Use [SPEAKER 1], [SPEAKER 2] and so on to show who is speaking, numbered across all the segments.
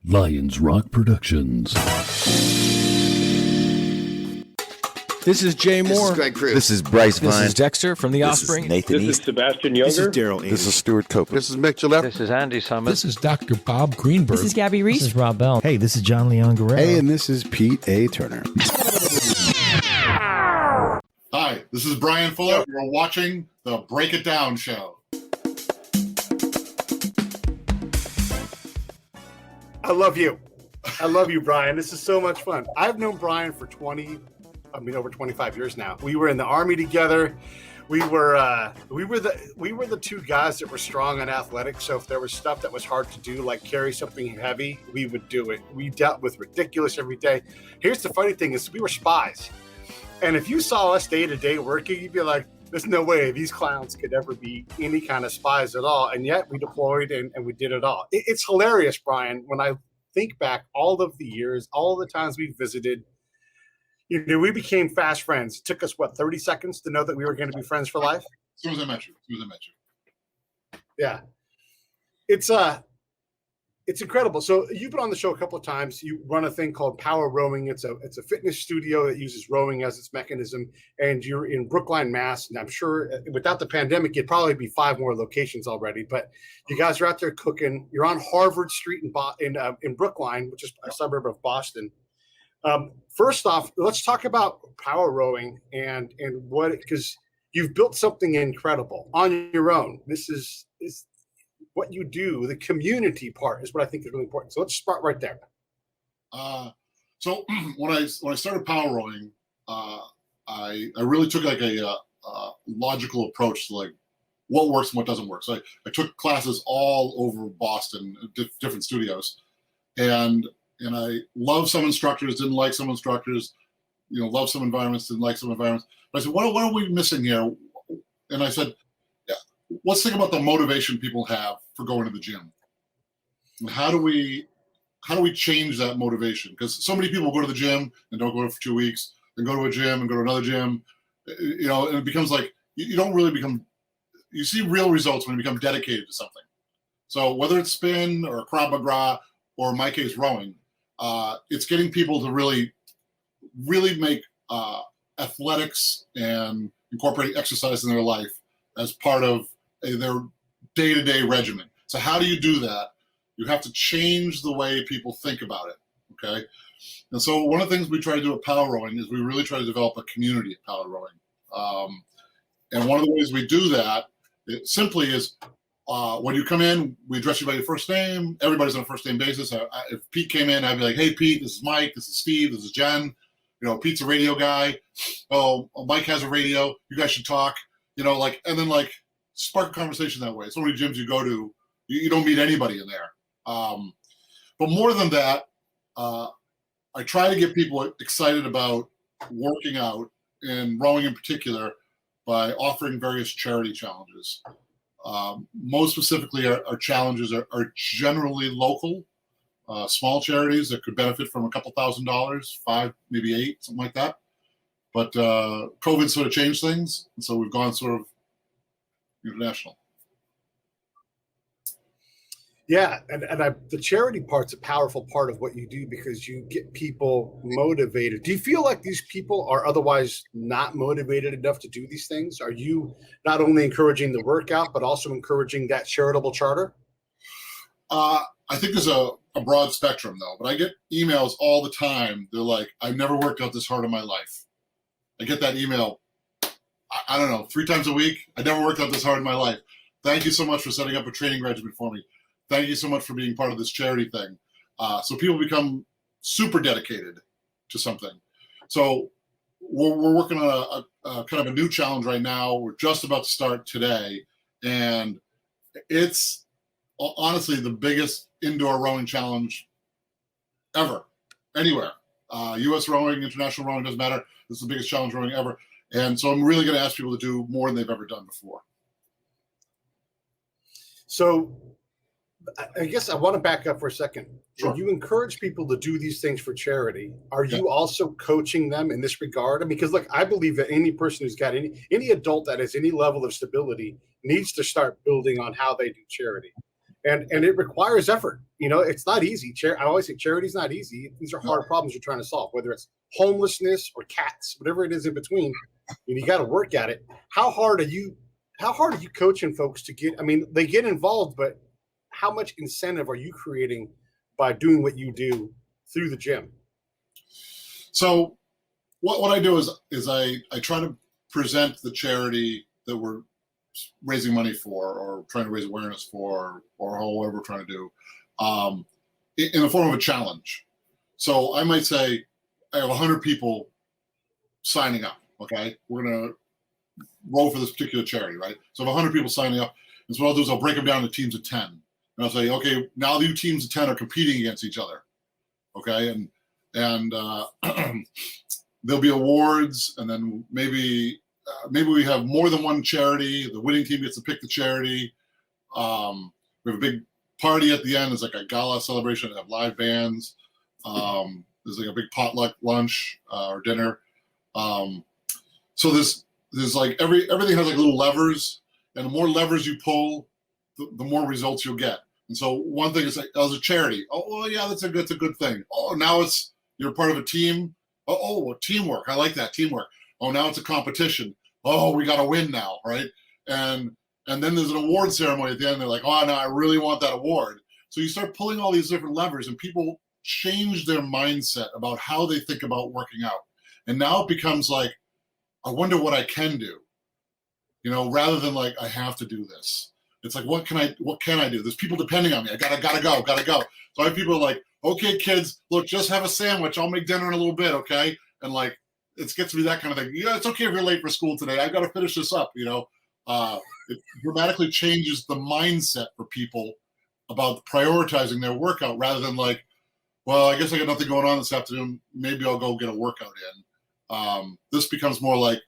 [SPEAKER 1] Lions Rock Productions.
[SPEAKER 2] This is Jay Moore.
[SPEAKER 3] This is Greg Cruz.
[SPEAKER 4] This is Bryce Vine.
[SPEAKER 2] This is Dexter from The Offspring.
[SPEAKER 4] This is Nathan
[SPEAKER 5] This
[SPEAKER 4] East.
[SPEAKER 5] is Sebastian Younger.
[SPEAKER 6] This is Daryl Ames.
[SPEAKER 4] This is Stuart Copeland.
[SPEAKER 3] This is Mick Gillette.
[SPEAKER 7] This is Andy Summers.
[SPEAKER 8] This is Dr. Bob Greenberg.
[SPEAKER 9] This is Gabby Reese.
[SPEAKER 10] This is Rob Bell.
[SPEAKER 11] Hey, this is John Leon Guerrero.
[SPEAKER 12] Hey, and this is Pete A. Turner.
[SPEAKER 13] Hi, this is Bryan Fuller. You're watching the Break It Down show.
[SPEAKER 6] I love you. I love you, Bryan. This is so much fun. I've known Bryan for over 25 years now. We were in the Army together. We were the two guys that were strong on athletics. So if there was stuff that was hard to do, like carry something heavy, we would do it. We dealt with ridiculous every day. Here's the funny thing is we were spies. And if you saw us day to day working, you'd be like, there's no way these clowns could ever be any kind of spies at all. And yet we deployed and we did it all. It's hilarious, Bryan, when I think back all of the years, all the times we visited, we became fast friends. It took us, 30 seconds to know that we were going to be friends for life?
[SPEAKER 13] As soon as I met you.
[SPEAKER 6] Yeah. It's incredible. So you've been on the show a couple of times. You run a thing called Power Rowing. It's a fitness studio that uses rowing as its mechanism. And you're in Brookline, Mass. And I'm sure without the pandemic, it'd probably be 5 more locations already. But you guys are out there cooking. You're on Harvard Street in Brookline, which is a suburb of Boston. First off, let's talk about Power Rowing and what, because you've built something incredible on your own. This is what you do. The community part is what I think is really important. So let's start right there.
[SPEAKER 13] So when I started Power Rowing, I really took like a logical approach to like what works and what doesn't work. So I took classes all over Boston, different studios, and I love some instructors, didn't like some instructors, love some environments, didn't like some environments. But I said, what are we missing here? And I said, let's think about the motivation people have for going to the gym. And how do we change that motivation? Because so many people go to the gym and don't go for 2 weeks, then go to a gym and go to another gym, and it becomes like you don't really become. You see real results when you become dedicated to something. So whether it's spin or Krav Maga or in my case rowing, it's getting people to really make athletics and incorporating exercise in their life as part of their day-to-day regimen. So how do you do that? You have to change the way people think about it, okay? And so one of the things we try to do at Power Rowing is we really try to develop a community at Power Rowing. And one of the ways we do that simply is when you come in, we address you by your first name. Everybody's on a first name basis. If Pete came in, I'd be like, hey, Pete, this is Mike, this is Steve, this is Jen. Pete's a radio guy. Oh, Mike has a radio. You guys should talk. And then spark a conversation that way. So many gyms you go to, you don't meet anybody in there. But more than that, I try to get people excited about working out and rowing in particular by offering various charity challenges. Most specifically, our challenges are generally local, small charities that could benefit from a couple $1,000s, 5, maybe 8, something like that. But COVID sort of changed things, and so we've gone sort of international.
[SPEAKER 6] Yeah, and the charity part's a powerful part of what you do because you get people motivated. Do you feel like these people are otherwise not motivated enough to do these things? Are you not only encouraging the workout, but also encouraging that charitable charter?
[SPEAKER 13] I think there's a broad spectrum, though. But I get emails all the time. They're like, I've never worked out this hard in my life. I get that email, I don't know, 3 times a week. I never worked out this hard in my life. Thank you so much for setting up a training regimen for me. Thank you so much for being part of this charity thing. So people become super dedicated to something. So we're working on a kind of a new challenge right now. We're just about to start today. And it's honestly the biggest indoor rowing challenge ever, anywhere. U.S. rowing, international rowing, doesn't matter. This is the biggest challenge rowing ever. And so I'm really going to ask people to do more than they've ever done before.
[SPEAKER 6] So I guess I want to back up for a second.
[SPEAKER 13] Sure.
[SPEAKER 6] When you encourage people to do these things for charity, are you also coaching them in this regard? I mean, because look, I believe that any person who's got any adult that has any level of stability needs to start building on how they do charity. and it requires effort. It's not easy. I always say charity's not easy. These are hard problems you're trying to solve, whether it's homelessness or cats, whatever it is in between. You got to work at it. How hard are you coaching folks to get? I mean, they get involved, but how much incentive are you creating by doing what you do through the gym?
[SPEAKER 13] So what I do is I try to present the charity that we're raising money for, or trying to raise awareness for, or however we're trying to do, in the form of a challenge. So I might say, I have 100 people signing up. Okay, we're gonna roll for this particular charity, right? So I have 100 people signing up, and so what I'll do is I'll break them down into teams of 10, and I'll say, okay, now the teams of 10 are competing against each other. Okay, and there'll be awards, and then maybe we have more than one charity. The winning team gets to pick the charity. We have a big party at the end. It's like a gala celebration. We have live bands. There's like a big potluck lunch or dinner. So there's like everything has like little levers, and the more levers you pull, the more results you'll get. And so one thing is like, as a charity. Oh, well, yeah, that's a good thing. Oh, now you're part of a team. Oh, teamwork. I like that, teamwork. Oh, now it's a competition. Oh, we got to win now, right? And then there's an award ceremony at the end. They're like, oh, no, I really want that award. So you start pulling all these different levers, and people change their mindset about how they think about working out. And now it becomes like, I wonder what I can do, rather than like, I have to do this. It's like, what can I do? There's people depending on me. I gotta go. So I have people like, okay, kids, look, just have a sandwich. I'll make dinner in a little bit, okay? And like, it gets to be that kind of thing. Yeah, it's okay if you're late for school today. I've got to finish this up, It dramatically changes the mindset for people about prioritizing their workout rather than like, well, I guess I got nothing going on this afternoon. Maybe I'll go get a workout in. This becomes more like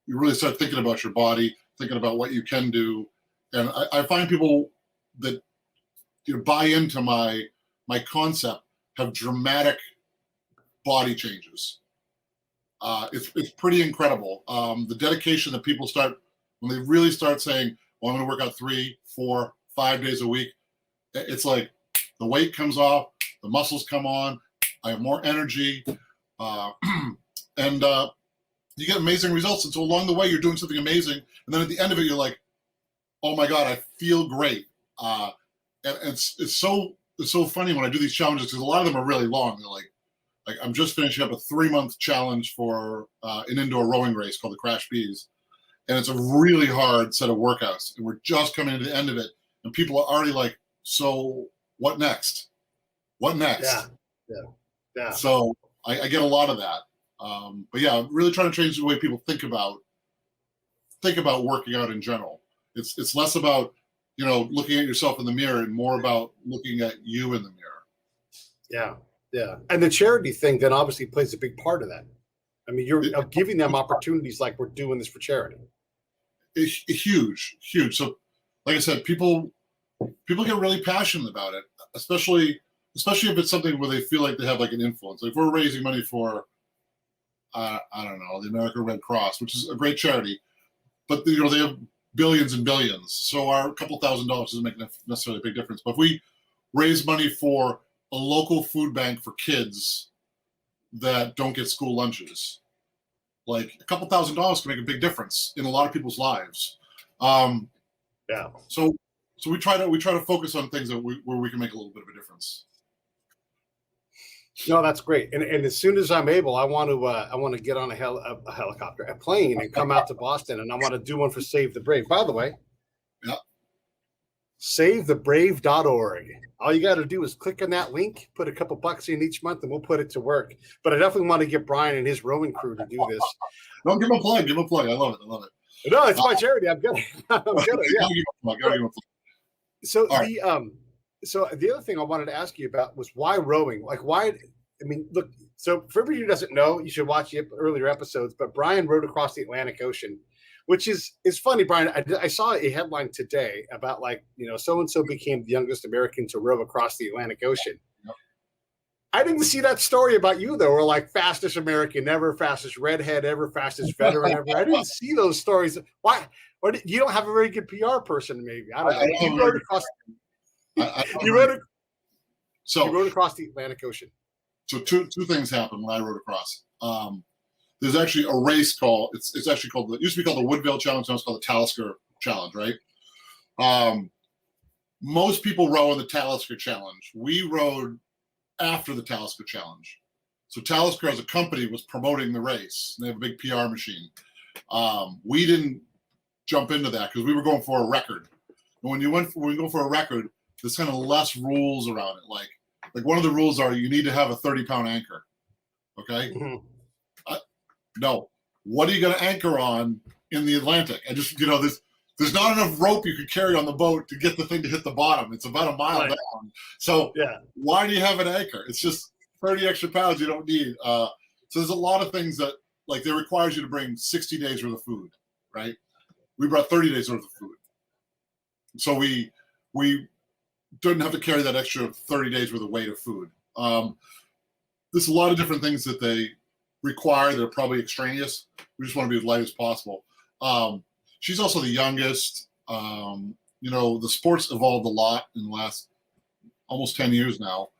[SPEAKER 13] you really start thinking about your body, thinking about what you can do. And I find people that buy into my concept have dramatic body changes. It's pretty incredible. The dedication that people start when they really start saying, well, I'm going to work out 3, 4, 5 days a week. It's like the weight comes off, the muscles come on, I have more energy, and you get amazing results. And so along the way, you're doing something amazing. And then at the end of it, you're like, oh my God, I feel great. And it's so funny when I do these challenges because a lot of them are really long. They're like I'm just finishing up a 3-month challenge for an indoor rowing race called the Crash Bees. And it's a really hard set of workouts. And we're just coming to the end of it. And people are already like, so what next? What next?
[SPEAKER 6] Yeah.
[SPEAKER 13] So I get a lot of that. But yeah, I'm really trying to change the way people think about working out in general. It's less about, looking at yourself in the mirror and more about looking at you in the mirror.
[SPEAKER 6] Yeah. And the charity thing then obviously plays a big part of that. I mean, you're giving them opportunities like we're doing this for charity.
[SPEAKER 13] It's huge. So like I said, people get really passionate about it, especially if it's something where they feel like they have like an influence. Like if we're raising money for, I don't know, the American Red Cross, which is a great charity, but they have billions and billions. So our couple $1,000s doesn't make necessarily a big difference. But if we raise money for a local food bank for kids that don't get school lunches, like a couple $1,000s can make a big difference in a lot of people's lives. So we try to focus on things where we can make a little bit of a difference.
[SPEAKER 6] No, that's great. And as soon as I'm able, I want to get on a helicopter, a plane, and come out to Boston, and I want to do one for Save the Brave. By the way, SaveTheBrave.org. All you got to do is click on that link, put a couple bucks in each month, and we'll put it to work. But I definitely want to get Bryan and his rowing crew to do this.
[SPEAKER 13] Don't give him a plug. Give him a plug. I love it.
[SPEAKER 6] No, it's my charity. I'm good. Yeah.
[SPEAKER 13] Give him a plug.
[SPEAKER 6] So the other thing I wanted to ask you about was why rowing? Like why? I mean, look. So for everybody who doesn't know, you should watch the earlier episodes. But Bryan rowed across the Atlantic Ocean, which is funny, Bryan. I saw a headline today about so and so became the youngest American to row across the Atlantic Ocean.
[SPEAKER 13] Yep.
[SPEAKER 6] I didn't see that story about you though. Or like fastest American ever, fastest redhead ever, fastest veteran ever. I didn't see those stories. Why? Or you don't have a very good PR person, maybe. I don't know. You rode
[SPEAKER 13] So
[SPEAKER 6] across the Atlantic Ocean.
[SPEAKER 13] So two things happened when I rode across. There's actually a race called it's actually called it used to be called the Woodville Challenge. Now it's called the Talisker Challenge, right? Most people row in the Talisker Challenge. We rode after the Talisker Challenge. So Talisker as a company was promoting the race. They have a big PR machine. We didn't jump into that because we were going for a record. And when you go for a record, there's kind of less rules around it. Like one of the rules are you need to have a 30-pound anchor. Okay.
[SPEAKER 6] Mm-hmm.
[SPEAKER 13] No. What are you going to anchor on in the Atlantic? I just, there's not enough rope you could carry on the boat to get the thing to hit the bottom. It's about a mile down. So why do you have an anchor? It's just 30 extra pounds you don't need. So there's a lot of things that, like, they requires you to bring 60 days worth of food, right? We brought 30 days worth of food. So we didn't have to carry that extra 30 days worth of weight of food. There's a lot of different things that they require that are probably extraneous. We just want to be as light as possible. She's also the youngest. The sport's evolved a lot in the last almost 10 years now.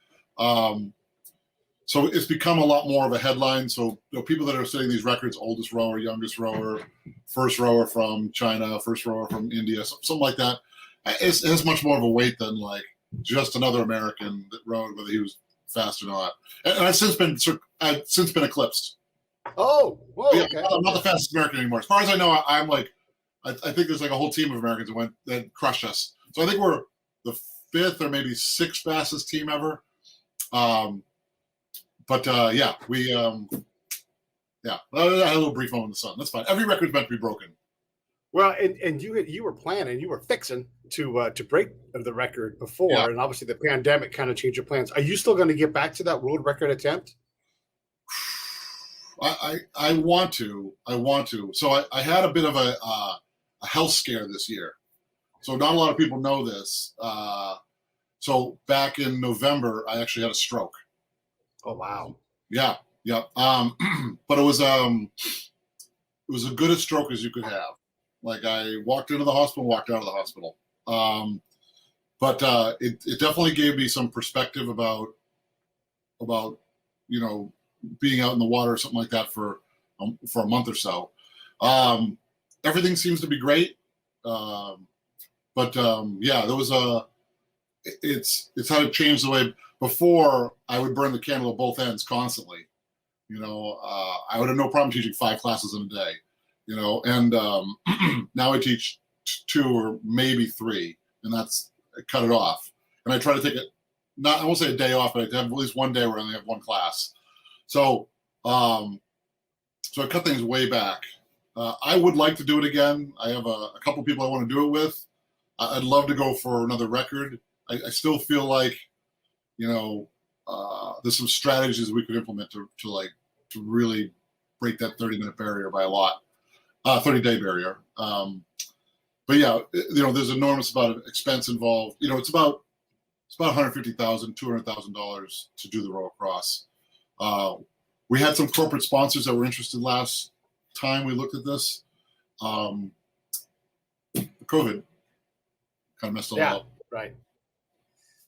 [SPEAKER 13] So it's become a lot more of a headline. So people that are setting these records, oldest rower, youngest rower, first rower from China, first rower from India, something like that, it has much more of a weight than like just another American that rowed, whether he was fast or not. And I've since been eclipsed.
[SPEAKER 6] Oh, whoa,
[SPEAKER 13] Yeah,
[SPEAKER 6] okay.
[SPEAKER 13] I'm not the fastest American anymore. As far as I know, I'm like, I think there's like a whole team of Americans that crushed us. So I think we're the 5th or maybe 6th fastest team ever. We I had a little brief moment in the sun. That's fine. Every record's meant to be broken.
[SPEAKER 6] Well, and you were planning, you were fixing to break the record before, and obviously the pandemic kind of changed your plans. Are you still going to get back to that world record attempt?
[SPEAKER 13] I want to. So I had a bit of a health scare this year. So not a lot of people know this. So back in November, I actually had a stroke.
[SPEAKER 6] Oh, wow.
[SPEAKER 13] Yeah. But it was as good a stroke as you could have. Like I walked into the hospital, walked out of the hospital. But it definitely gave me some perspective about being out in the water or something like that for a month or so. Everything seems to be great. There was it's how to change the way. Before, I would burn the candle at both ends constantly. I would have no problem teaching 5 classes in a day. And now I teach 2 or maybe 3, and I cut it off. And I try to take it, I won't say a day off, but I have at least one day where I only have 1 class. So I cut things way back. I would like to do it again. I have a couple people I want to do it with. I'd love to go for another record. I still feel like, there's some strategies we could implement to really break that 30-minute barrier by a lot, 30-day barrier. There's enormous amount of expense involved. It's about $150,000, $200,000 to do the row across. We had some corporate sponsors that were interested last time we looked at this. COVID kind of messed it all up.
[SPEAKER 6] Right.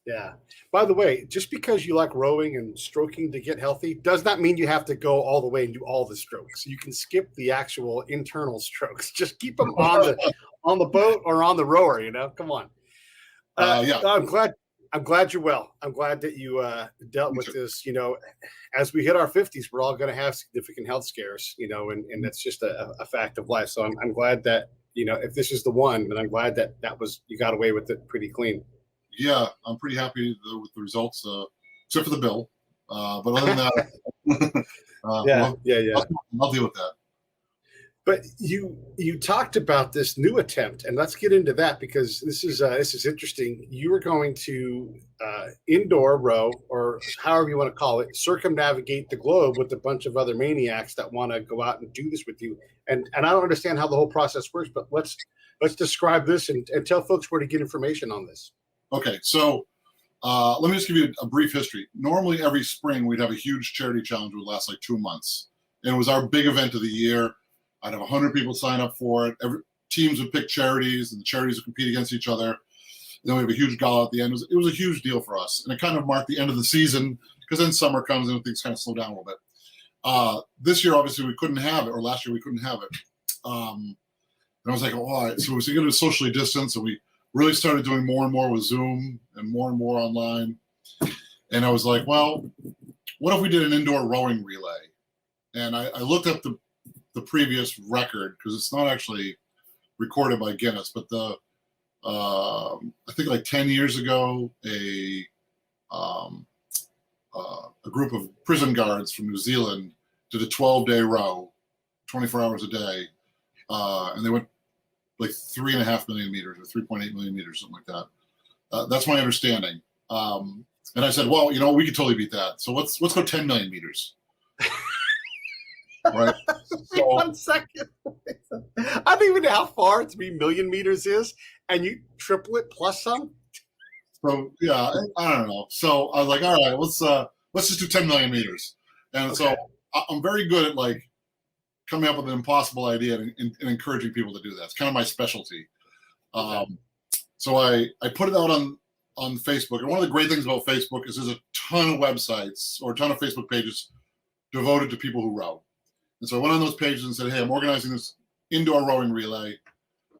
[SPEAKER 6] Yeah. By the way, just because you like rowing and stroking to get healthy does not mean you have to go all the way and do all the strokes. You can skip the actual internal strokes. Just keep them on the boat or on the rower. Come on. I'm glad you're well. I'm glad that you dealt with this. As we hit our 50s, we're all going to have significant health scares. And that's just a fact of life. So I'm glad that if this is the one, then I'm glad that you got away with it pretty clean.
[SPEAKER 13] Yeah, I'm pretty happy with the results, except for the bill. But other than that, I'll deal with that.
[SPEAKER 6] But you talked about this new attempt, and let's get into that because this is interesting. You were going to indoor row, or however you want to call it, circumnavigate the globe with a bunch of other maniacs that want to go out and do this with you. And I don't understand how the whole process works, but let's describe this and tell folks where to get information on this.
[SPEAKER 13] Okay, so let me just give you a brief history. Normally, every spring, we'd have a huge charity challenge that would last like 2 months. And it was our big event of the year. I'd have 100 people sign up for it. Teams would pick charities, and the charities would compete against each other. Then we have a huge gala at the end. It was a huge deal for us, and it kind of marked the end of the season because then summer comes and things kind of slow down a little bit. This year, obviously, we couldn't have it, or last year we couldn't have it. And I was like, oh, all right. So we going to socially distance, and we really started doing more and more with Zoom and more online. And I was like, well, what if we did an indoor rowing relay? And I looked up the previous record because it's not actually recorded by Guinness, but I think like 10 years ago, a group of prison guards from New Zealand did a 12-day row, 24 hours a day, and they went like 3.5 million meters or 3.8 million meters, something like that. That's my understanding. And I said, well, we could totally beat that. So let's go 10 million meters. Right. So,
[SPEAKER 6] 1 second. I don't even know how far 3 million meters is, and you triple it plus some.
[SPEAKER 13] So yeah, I don't know. So I was like, all right, let's just do 10 million meters. And so I'm very good at like coming up with an impossible idea and encouraging people to do that. It's kind of my specialty. So I put it out on Facebook. And one of the great things about Facebook is there's a ton of websites or a ton of Facebook pages devoted to people who row. And so I went on those pages and said, hey, I'm organizing this indoor rowing relay,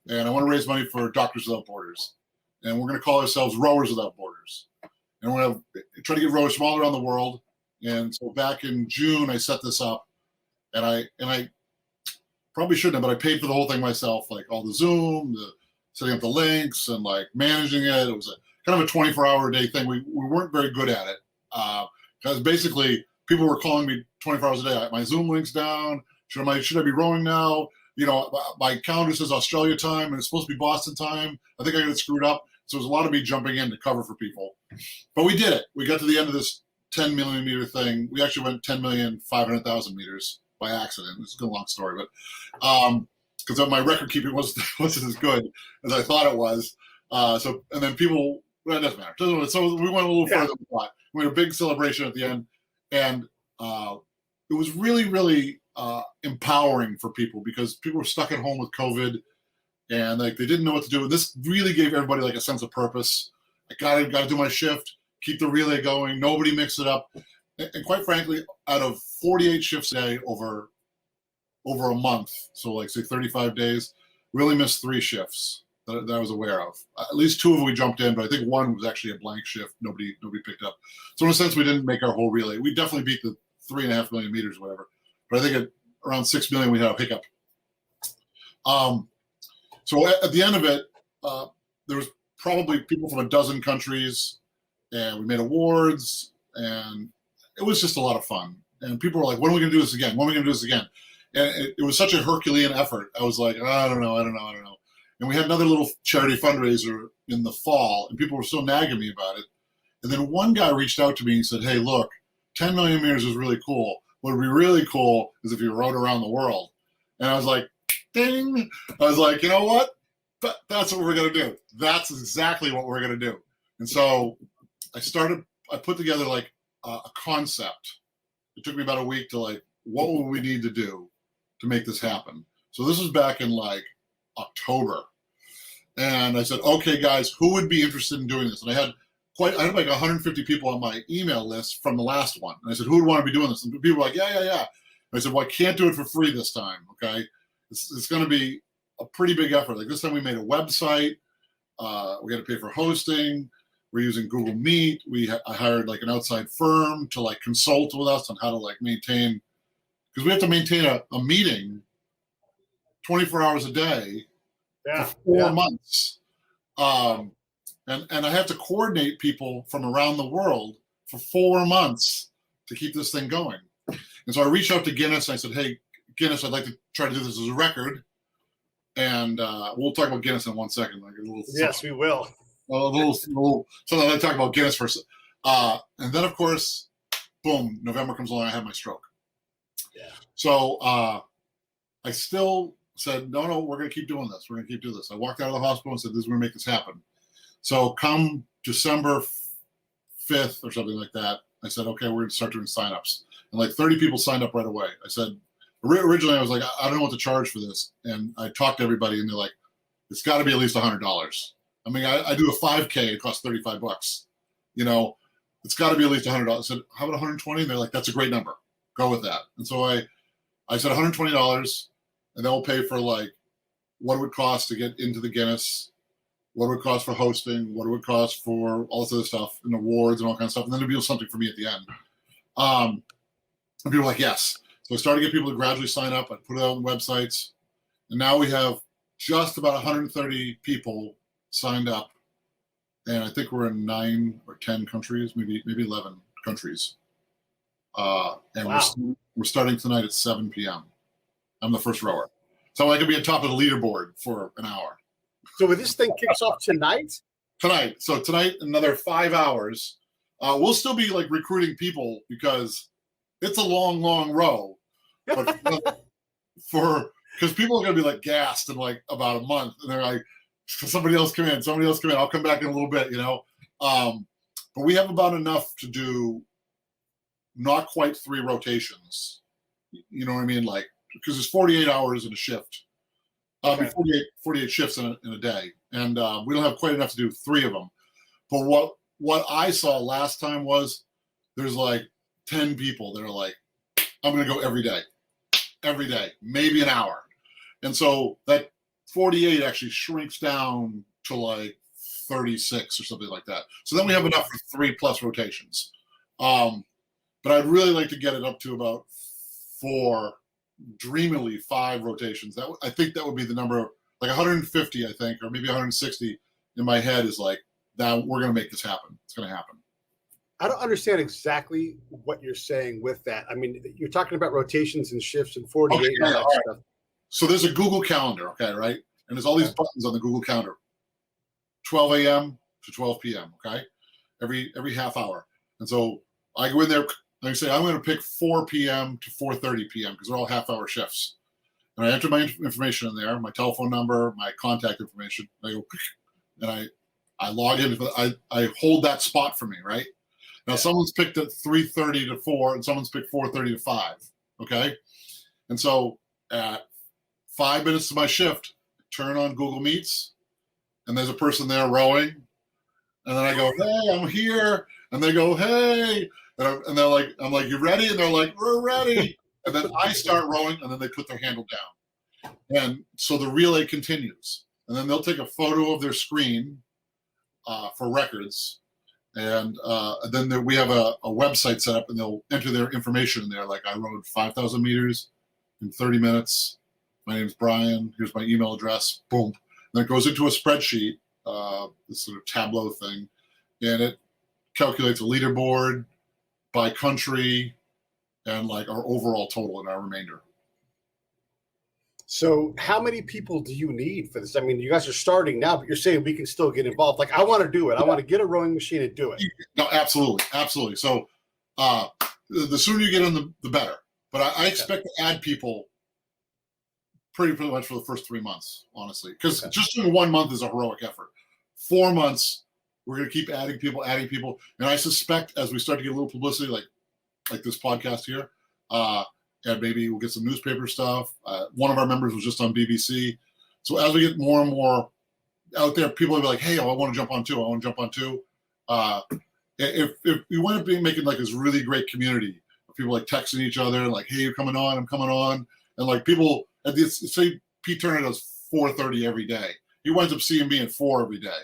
[SPEAKER 13] and I want to raise money for Doctors Without Borders. And we're going to call ourselves Rowers Without Borders. And we're going to try to get rowers from all around the world. And so back in June, I set this up, and I probably shouldn't have, but I paid for the whole thing myself, like all the Zoom, the setting up the links, and like managing it. It was kind of a 24-hour-a-day thing. We weren't very good at it because basically people were calling me 24 hours a day. My Zoom link's down. Should I be rowing now? My calendar says Australia time, and it's supposed to be Boston time. I think I got it screwed up. So there's a lot of me jumping in to cover for people. But we did it. We got to the end of this 10 million meter thing. We actually went 10,500,000 meters by accident. It's a long story, but because my record keeping wasn't as good as I thought it was. And then people, well, it doesn't matter. So we went a little further than we thought. We had a big celebration at the end, and it was really, really empowering for people because people were stuck at home with COVID, and like they didn't know what to do. And this really gave everybody like a sense of purpose. I got to do my shift, keep the relay going. Nobody mix it up. And quite frankly, out of 48 shifts a day over a month, so like say 35 days, we only missed 3 shifts that I was aware of. At least 2 of them we jumped in, but I think 1 was actually a blank shift. Nobody picked up. So in a sense, we didn't make our whole relay. We definitely beat the 3.5 million meters, or whatever. But I think at around 6 million, we had a hiccup. So at the end of it, there was probably people from a dozen countries, and we made awards, and it was just a lot of fun. And people were like, when are we going to do this again? When are we going to do this again? And it was such a Herculean effort. I was like, I don't know. And we had another little charity fundraiser in the fall, and people were still nagging me about it. And then one guy reached out to me and said, hey, look, 10 million meters is really cool. What would be really cool is if you rode around the world. And I was like, ding. I was like, you know what? That's what we're going to do. That's exactly what we're going to do. And so I put together like a concept. It took me about a week to like, what will we need to do to make this happen? So this was back in like October. And I said, okay, guys, who would be interested in doing this? And I had like 150 people on my email list from the last one. And I said, who would want to be doing this? And people were like, yeah. And I said, well, I can't do it for free this time, okay? It's going to be a pretty big effort. Like this time we made a website. We had to pay for hosting. We're using Google Meet. I hired like an outside firm to like consult with us on how to like maintain, because we have to maintain a meeting 24 hours a day for 4 months. And I have to coordinate people from around the world for 4 months to keep this thing going. And so I reached out to Guinness and I said, hey, Guinness, I'd like to try to do this as a record. And we'll talk about Guinness in 1 second. Like
[SPEAKER 6] yes, we will.
[SPEAKER 13] A little something I talk about Guinness first. And then, of course, boom, November comes along, I have my stroke.
[SPEAKER 6] Yeah.
[SPEAKER 13] So I still said, no, we're going to keep doing this. We're going to keep doing this. I walked out of the hospital and said, this is going to make this happen. So come December 5th or something like that, I said, okay, we're going to start doing signups. And like 30 people signed up right away. I said, originally I was like, I don't know what to charge for this. And I talked to everybody and they're like, it's got to be at least $100. I mean, I do a 5K. It costs $35. You know, it's got to be at least $100. I said, how about 120? And they're like, that's a great number. Go with that. And so I said $120, and then we'll pay for like what it would cost to get into the Guinness, what it would cost for hosting, what it would cost for all this other stuff and awards and all kinds of stuff. And then it'll be something for me at the end. And people were like, yes. So I started to get people to gradually sign up. I put it out on websites. And now we have just about 130 people signed up. And I think we're in 9 or 10 countries, maybe 11 countries. And
[SPEAKER 6] Wow.
[SPEAKER 13] we're starting tonight at 7 p.m. I'm the first rower. So I can be on top of the leaderboard for an hour.
[SPEAKER 6] So when this thing kicks off tonight?
[SPEAKER 13] Tonight. So tonight, another 5 hours. We'll still be like recruiting people because it's a long, long row. But because people are going to be like gassed in like about a month. And they're like, somebody else come in. I'll come back in a little bit, you know. But we have about enough to do not quite 3 rotations. You know what I mean? Like, because it's 48 hours in a shift.
[SPEAKER 6] Okay.
[SPEAKER 13] 48 shifts in a day. And we don't have quite enough to do 3 of them. But what I saw last time was there's like 10 people that are like, I'm going to go every day, maybe an hour. And so that 48 actually shrinks down to like 36 or something like that. So then we have enough for 3+ rotations. But I'd really like to get it up to about 4, dreamily 5 rotations. I think that would be the number, like 150, I think, or maybe 160 in my head is like, that we're going to make this happen. It's going to happen.
[SPEAKER 6] I don't understand exactly what you're saying with that. I mean, you're talking about rotations and shifts and 48
[SPEAKER 13] Okay,
[SPEAKER 6] and all that
[SPEAKER 13] all right.
[SPEAKER 6] stuff.
[SPEAKER 13] So there's a Google Calendar, okay, right? And there's all these buttons on the Google Calendar. 12 a.m. to 12 p.m., okay? Every half hour. And so I go in there and I say, I'm going to pick 4 p.m. to 4:30 p.m. because they're all half-hour shifts. And I enter my information in there, my telephone number, my contact information. And I go, and I log in. I hold that spot for me, right? Now, someone's picked at 3:30 to 4, and someone's picked 4:30 to 5, okay? And so at 5 minutes to my shift, turn on Google Meets, and there's a person there rowing. And then I go, hey, I'm here. And they go, hey. And they're like, I'm like, you ready? And they're like, we're ready. And then I start rowing, and then they put their handle down. And so the relay continues. And then they'll take a photo of their screen for records. And then we have a website set up, and they'll enter their information in there. Like, I rowed 5,000 meters in 30 minutes. My name's Bryan. Here's my email address. Boom. And then it goes into a spreadsheet, this sort of Tableau thing, and it calculates a leaderboard by country and like our overall total and our remainder.
[SPEAKER 6] So how many people do you need for this? I mean, you guys are starting now, but you're saying we can still get involved. Like, I want to do it. I want to get a rowing machine and do it.
[SPEAKER 13] No, absolutely. Absolutely. So the sooner you get in, the better. But I expect to add people pretty much for the first 3 months, honestly. Because just doing 1 month is a heroic effort. 4 months, we're going to keep adding people. And I suspect as we start to get a little publicity, like this podcast here, and maybe we'll get some newspaper stuff. One of our members was just on BBC. So as we get more and more out there, people will be like, hey, I want to jump on too. If we want to be making like this really great community of people like texting each other, like, hey, you're coming on, I'm coming on. And like people, say Pete Turner does 4:30 every day. He winds up seeing me at 4 every day.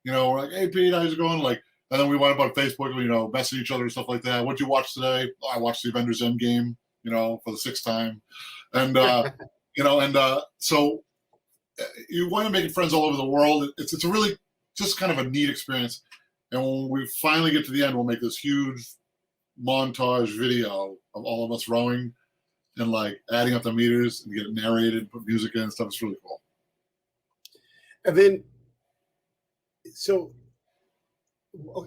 [SPEAKER 13] You know, we're like, hey, Pete, how's it going? Like, and then we wind up on Facebook, you know, message each other and stuff like that. What'd you watch today? Oh, I watched the Avengers Endgame, you know, for the 6th time. And, you know, so you want to make friends all over the world. It's a really just kind of a neat experience. And when we finally get to the end, we'll make this huge montage video of all of us rowing and like adding up the meters and get it narrated, put music in and stuff. It's really cool.
[SPEAKER 6] And then, so,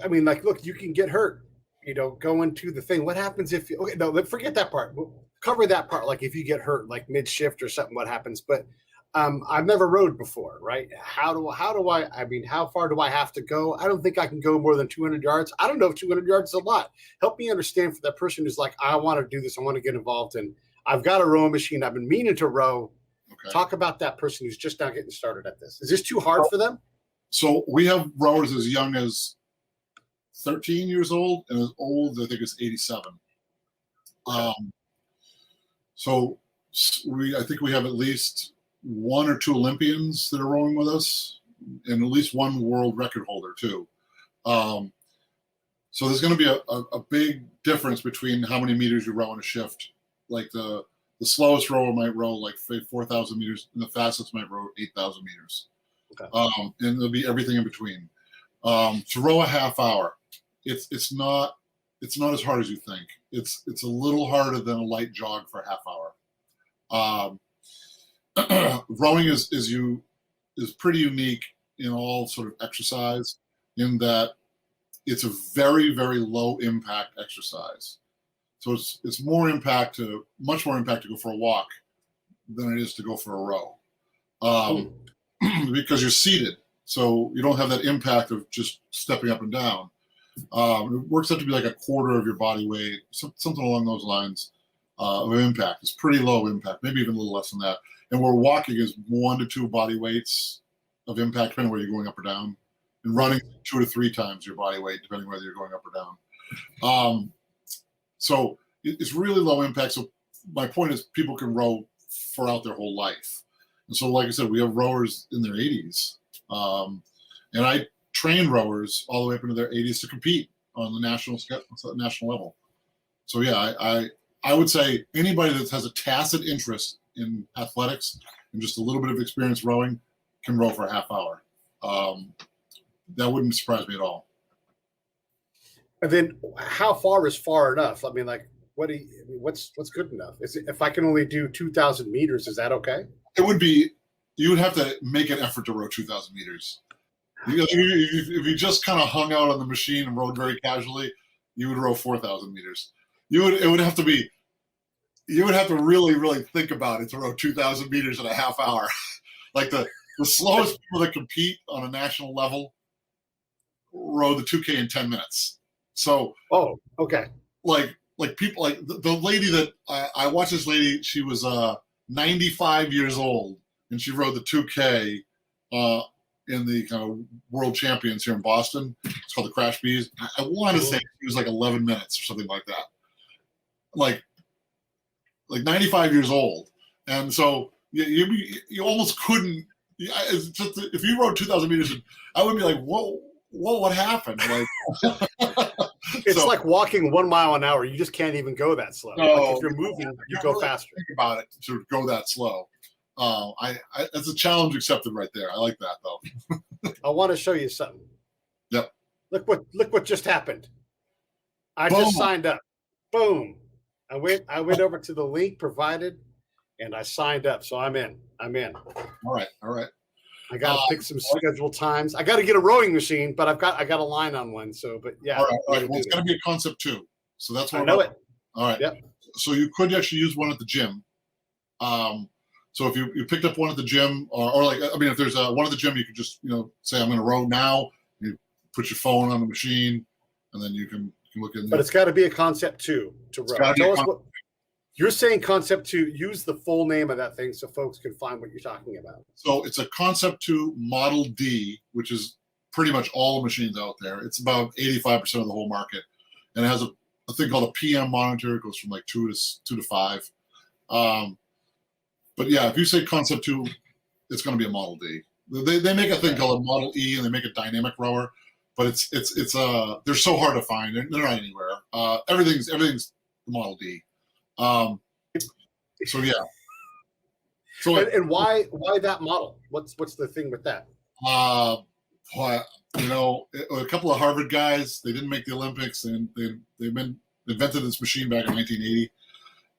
[SPEAKER 6] I mean, like, look, you can get hurt, you know, going to the thing. What happens if you, okay, no, forget that part. We'll cover that part. Like if you get hurt, like mid shift or something, what happens? But I've never rowed before, right? How far do I have to go? I don't think I can go more than 200 yards. I don't know if 200 yards is a lot. Help me understand for that person who's like, I want to do this. I want to get involved. And I've got a rowing machine. I've been meaning to row. Okay. Talk about that person who's just now getting started at this. Is this too hard for them?
[SPEAKER 13] So we have rowers as young as 13 years old and as old, I think, as 87. So I think we have at least 1 or 2 Olympians that are rowing with us, and at least 1 world record holder too. So there's going to be a big difference between how many meters you row in a shift. Like the slowest rower might row like 4,000 meters, and the fastest might row 8,000 meters.
[SPEAKER 6] Okay.
[SPEAKER 13] And there'll be everything in between. To row a half hour, it's not as hard as you think. It's a little harder than a light jog for a half hour. Rowing is pretty unique in all sort of exercise, in that it's a very, very low impact exercise. So it's much more impact to go for a walk than it is to go for a row, because you're seated, so you don't have that impact of just stepping up and down. It works out to be like a quarter of your body weight, something along those lines of impact. It's pretty low impact, maybe even a little less than that. And where walking is 1 to 2 body weights of impact, depending whether you're going up or down. And running 2 to 3 times your body weight, depending whether you're going up or down. So it's really low impact. So my point is, people can row throughout their whole life. And so, like I said, we have rowers in their 80s. And I train rowers all the way up into their 80s to compete on the national level. So yeah, I would say anybody that has a tacit interest in athletics and just a little bit of experience rowing can row for a half hour. That wouldn't surprise me at all.
[SPEAKER 6] And then, how far is far enough? I mean, like, what's good enough? If I can only do 2,000 meters, is that okay?
[SPEAKER 13] It would be. You would have to make an effort to row 2,000 meters. If you just kind of hung out on the machine and rowed very casually, you would row 4,000 meters. It would have to be. You would have to really, really think about it to row 2,000 meters in a half hour. Like the slowest people that compete on a national level row the 2K in 10 minutes. So,
[SPEAKER 6] okay.
[SPEAKER 13] Like people like the lady that I watched, this lady, she was 95 years old, and she rode the 2K in the kind of world champions here in Boston. It's called the Crash Bees. I want to say she was like 11 minutes or something like that. Like 95 years old. And so you almost couldn't. It's just, if you rode 2,000 meters, I would be like, whoa, what happened? Like,
[SPEAKER 6] it's like walking 1 mile an hour. You just can't even go that slow.
[SPEAKER 13] No,
[SPEAKER 6] like if you're moving, you go
[SPEAKER 13] really
[SPEAKER 6] faster.
[SPEAKER 13] Think about it to go that slow. That's a challenge accepted right there. I like that though.
[SPEAKER 6] I want to show you something.
[SPEAKER 13] Yep.
[SPEAKER 6] Look what just happened. I
[SPEAKER 13] Boom.
[SPEAKER 6] just signed up. Boom. I went over to the link provided, and I signed up. So I'm in.
[SPEAKER 13] All right.
[SPEAKER 6] I got to pick some scheduled times. I got to get a rowing machine, but I got a line on one. So, but yeah.
[SPEAKER 13] All right. Well, it's going to be a concept too. So that's what
[SPEAKER 6] I know it.
[SPEAKER 13] All right.
[SPEAKER 6] Yep.
[SPEAKER 13] So you could actually use one at the gym. So if you picked up one at the gym, or like, I mean, if there's one at the gym, you could just, say, I'm going to row now. You put your phone on the machine, and then you can look in.
[SPEAKER 6] But it's got to be a concept 2 to row. Tell us what you're saying. Concept 2. Use the full name of that thing so folks can find what you're talking about.
[SPEAKER 13] So it's a Concept 2 Model D, which is pretty much all the machines out there. It's about 85% of the whole market, and it has a thing called a PM monitor. It goes from like 2 to 5. But yeah, if you say Concept 2, it's going to be a Model D. They make a thing called a Model E, and they make a dynamic rower, but it's they're so hard to find. They're not anywhere. Everything's the Model D. So yeah. So
[SPEAKER 6] and why that model? What's the thing with that?
[SPEAKER 13] A couple of Harvard guys, they didn't make the Olympics, and they invented this machine back in 1980,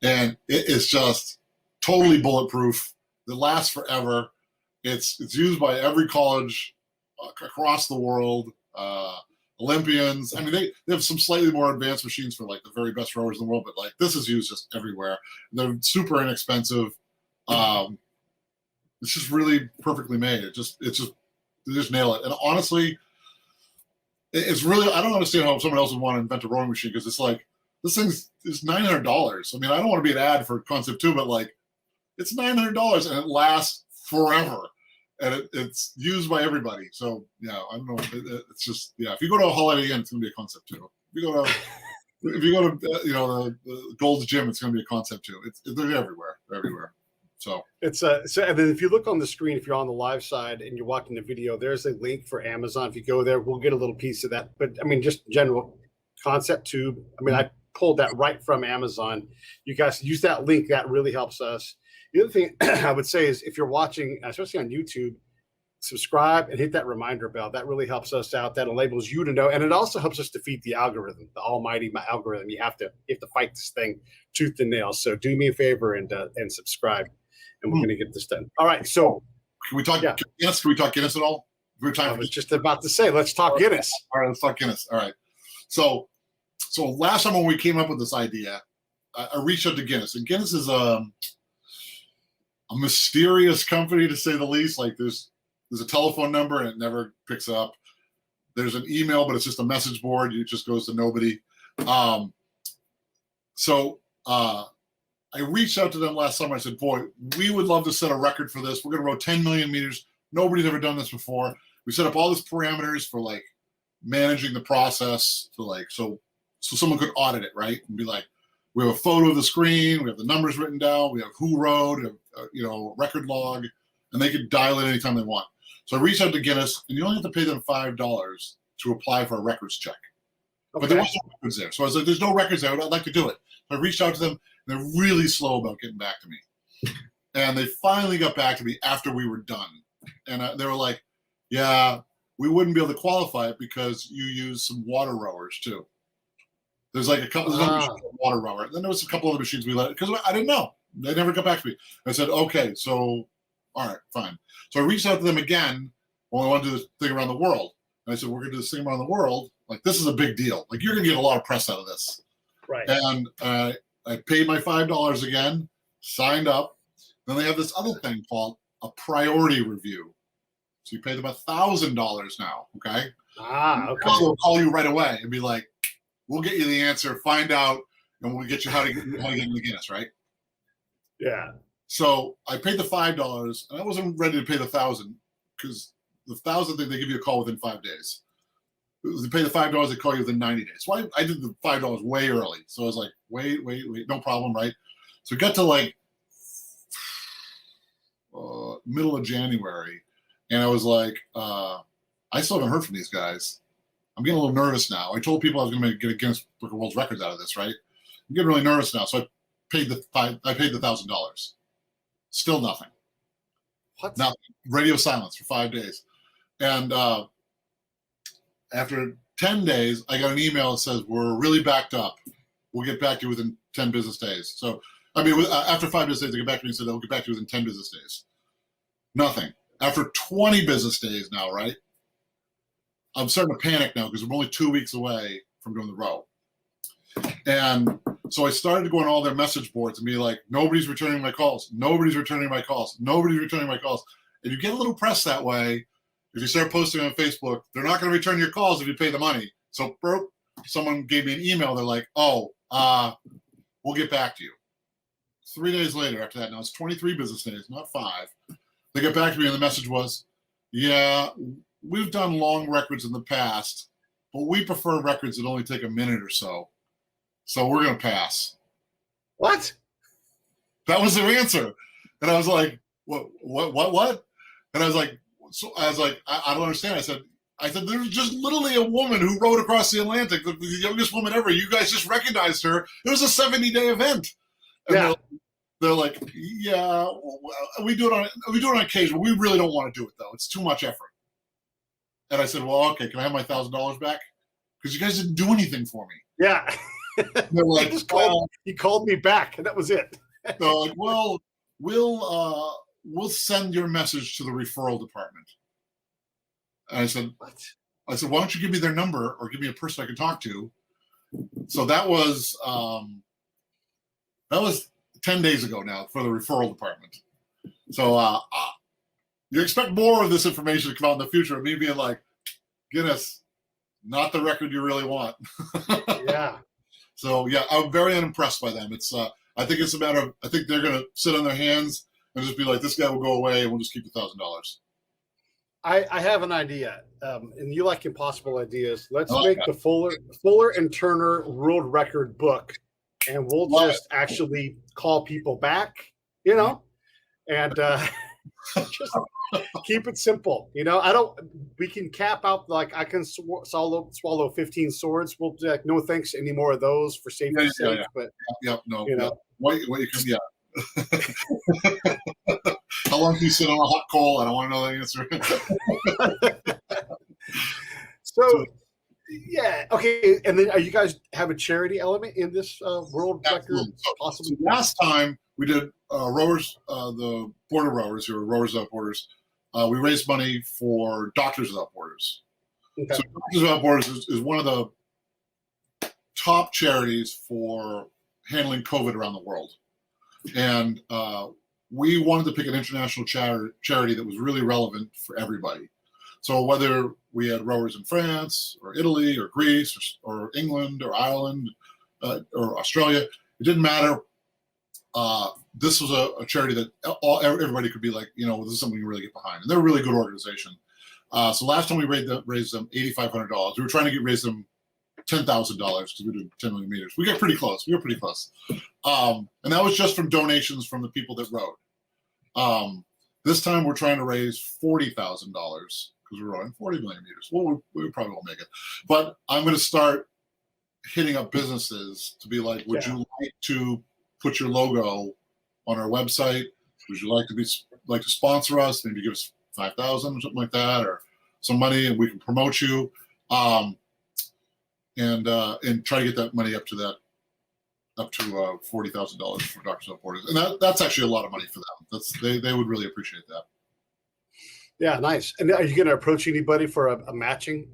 [SPEAKER 13] and it is just totally bulletproof. It lasts forever. It's used by every college across the world. Olympians. I mean, they have some slightly more advanced machines for like the very best rowers in the world, but like this is used just everywhere. They're super inexpensive. It's just really perfectly made. They just nail it. And honestly, it's really, I don't understand how someone else would want to invent a rowing machine, because it's like, this thing's is $900. I mean, I don't want to be an ad for Concept 2, but like, it's $900 and it lasts forever. and it's used by everybody. So yeah, I don't know. It's just If you go to a Holiday Inn, it's gonna be a concept too. If you go to the Gold's Gym, it's gonna be a concept too. They're everywhere. They're everywhere. So
[SPEAKER 6] it's so and then if you look on the screen, if you're on the live side and you're watching the video, there's a link for Amazon. If you go there, we'll get a little piece of that. But I mean, just general concept tube. I mean, I pulled that right from Amazon. You guys use that link. That really helps us. The other thing I would say is if you're watching, especially on YouTube, subscribe and hit that reminder bell. That really helps us out. That enables you to know, and it also helps us defeat the algorithm, the almighty algorithm. You have to fight this thing tooth and nail. So do me a favor and subscribe, and we're going to get this done. All right. So
[SPEAKER 13] can we talk Guinness? Can we talk Guinness at all?
[SPEAKER 6] I was just about to say, let's talk Guinness.
[SPEAKER 13] All right, let's talk Guinness. All right. So last time when we came up with this idea, I reached out to Guinness, and Guinness is a mysterious company, to say the least. Like there's a telephone number and it never picks up. There's an email, but it's just a message board. It just goes to nobody. I reached out to them last summer. I said, boy, we would love to set a record for this. We're going to row 10 million meters. Nobody's ever done this before. We set up all these parameters for like managing the process so someone could audit it, right? And be like, we have a photo of the screen, we have the numbers written down, we have who rode, record log, and they could dial it anytime they want. So I reached out to Guinness, and you only have to pay them $5 to apply for a records check. Okay. But there was no records there. So I was like, there's no records there. I'd like to do it. So I reached out to them, and they're really slow about getting back to me. And they finally got back to me after we were done. And they were like, yeah, we wouldn't be able to qualify it because you use some water rowers too. There's like a couple of water rower. Then there was a couple other machines we let because I didn't know. They never got back to me. I said, okay, so all right, fine. So I reached out to them again when I wanted to do this thing around the world. And I said, we're gonna do this thing around the world. Like this is a big deal. Like you're gonna get a lot of press out of this.
[SPEAKER 6] Right.
[SPEAKER 13] And I paid my $5 again, signed up. Then they have this other thing called a priority review. So you pay them $1,000 now, okay?
[SPEAKER 6] Okay.
[SPEAKER 13] They'll call you right away and be like, we'll get you the answer, find out, and we'll get you how to get into Guinness, right?
[SPEAKER 6] Yeah.
[SPEAKER 13] So I paid the $5, and I wasn't ready to pay the $1,000 because the $1,000 thing, they give you a call within 5 days. They pay the $5, they call you within 90 days. So I did the $5 way early. So I was like, wait, no problem, right? So we got to like middle of January, and I was like, I still haven't heard from these guys. I'm getting a little nervous now. I told people I was going to get a Guinness Book of World Records out of this, right? I'm getting really nervous now. So I paid the $1,000. Still nothing.
[SPEAKER 6] What?
[SPEAKER 13] Nothing. Radio silence for 5 days. And after 10 days, I got an email that says, we're really backed up. We'll get back to you within 10 business days. So, I mean, after 5 business days, they get back to me and said, they'll get back to you within 10 business days. Nothing. After 20 business days now, right? I'm starting to panic now because we're only 2 weeks away from doing the row. And so I started going on all their message boards and be like, nobody's returning my calls. Nobody's returning my calls. Nobody's returning my calls. And you get a little press that way. If you start posting on Facebook, they're not going to return your calls if you pay the money. So someone gave me an email. They're like, we'll get back to you. 3 days later after that, now it's 23 business days, not 5. They get back to me and the message was, yeah, we've done long records in the past, but we prefer records that only take a minute or so. So we're going to pass.
[SPEAKER 6] What?
[SPEAKER 13] That was their answer. And I was like, what? And I was like, I don't understand. I said, there's just literally a woman who rode across the Atlantic, the youngest woman ever. You guys just recognized her. It was a 70-day event. And
[SPEAKER 6] yeah.
[SPEAKER 13] They're like, yeah, we do it on occasion. We really don't want to do it though. It's too much effort. And I said, well, okay, can I have my $1,000 back? Because you guys didn't do anything for me.
[SPEAKER 6] Yeah.
[SPEAKER 13] They're like,
[SPEAKER 6] he called me back, and that was it.
[SPEAKER 13] They're like, well, we'll send your message to the referral department. And I said,
[SPEAKER 6] what?
[SPEAKER 13] I said, why don't you give me their number or give me a person I can talk to? So that was 10 days ago now for the referral department. So you expect more of this information to come out in the future of me being like, Guinness, not the record you really want.
[SPEAKER 6] Yeah.
[SPEAKER 13] So yeah, I'm very unimpressed by them. It's I think it's a matter of, I think they're going to sit on their hands and just be like, this guy will go away and we'll just keep the $1,000.
[SPEAKER 6] I have an idea, and you like impossible ideas. Let's
[SPEAKER 13] I like
[SPEAKER 6] make
[SPEAKER 13] that.
[SPEAKER 6] the Fuller and Turner World Record book, and we'll
[SPEAKER 13] Love
[SPEAKER 6] just actually call people back, you know, and just keep it simple. You know, we can cap out, like, I can swallow 15 swords. We'll be like, no thanks, any more of those for safety's sake. But
[SPEAKER 13] Yep, no.
[SPEAKER 6] you know.
[SPEAKER 13] What you can, yeah. How long can you sit on a hot coal? I don't want to know the answer.
[SPEAKER 6] So, yeah, okay. And then, are you guys have a charity element in this world record?
[SPEAKER 13] Absolutely. So
[SPEAKER 6] Possibly.
[SPEAKER 13] last time we did rowers, the border rowers, or Rowers Without Borders. We raised money for Doctors Without Borders.
[SPEAKER 6] Okay.
[SPEAKER 13] So Doctors Without Borders is one of the top charities for handling COVID around the world. And we wanted to pick an international charity that was really relevant for everybody. So whether we had rowers in France or Italy or Greece or England or Ireland or Australia, it didn't matter. This was a charity that everybody could be like, you know, this is something you really get behind. And they're a really good organization. So last time we raised them $8,500. We were trying to raise them $10,000 because we did 10 million meters. We got pretty close. And that was just from donations from the people that rowed. This time we're trying to raise $40,000 because we're rowing 40 million meters. Well, we probably won't make it. But I'm going to start hitting up businesses to be like, would you like to put your logo on our website? Would you like to sponsor us? Maybe give us $5,000 or something like that, or some money, and we can promote you. And try to get that money up to $40,000 for Doctors Without Borders, and that's actually a lot of money for them. They would really appreciate that.
[SPEAKER 6] Yeah, nice. And are you going to approach anybody for a matching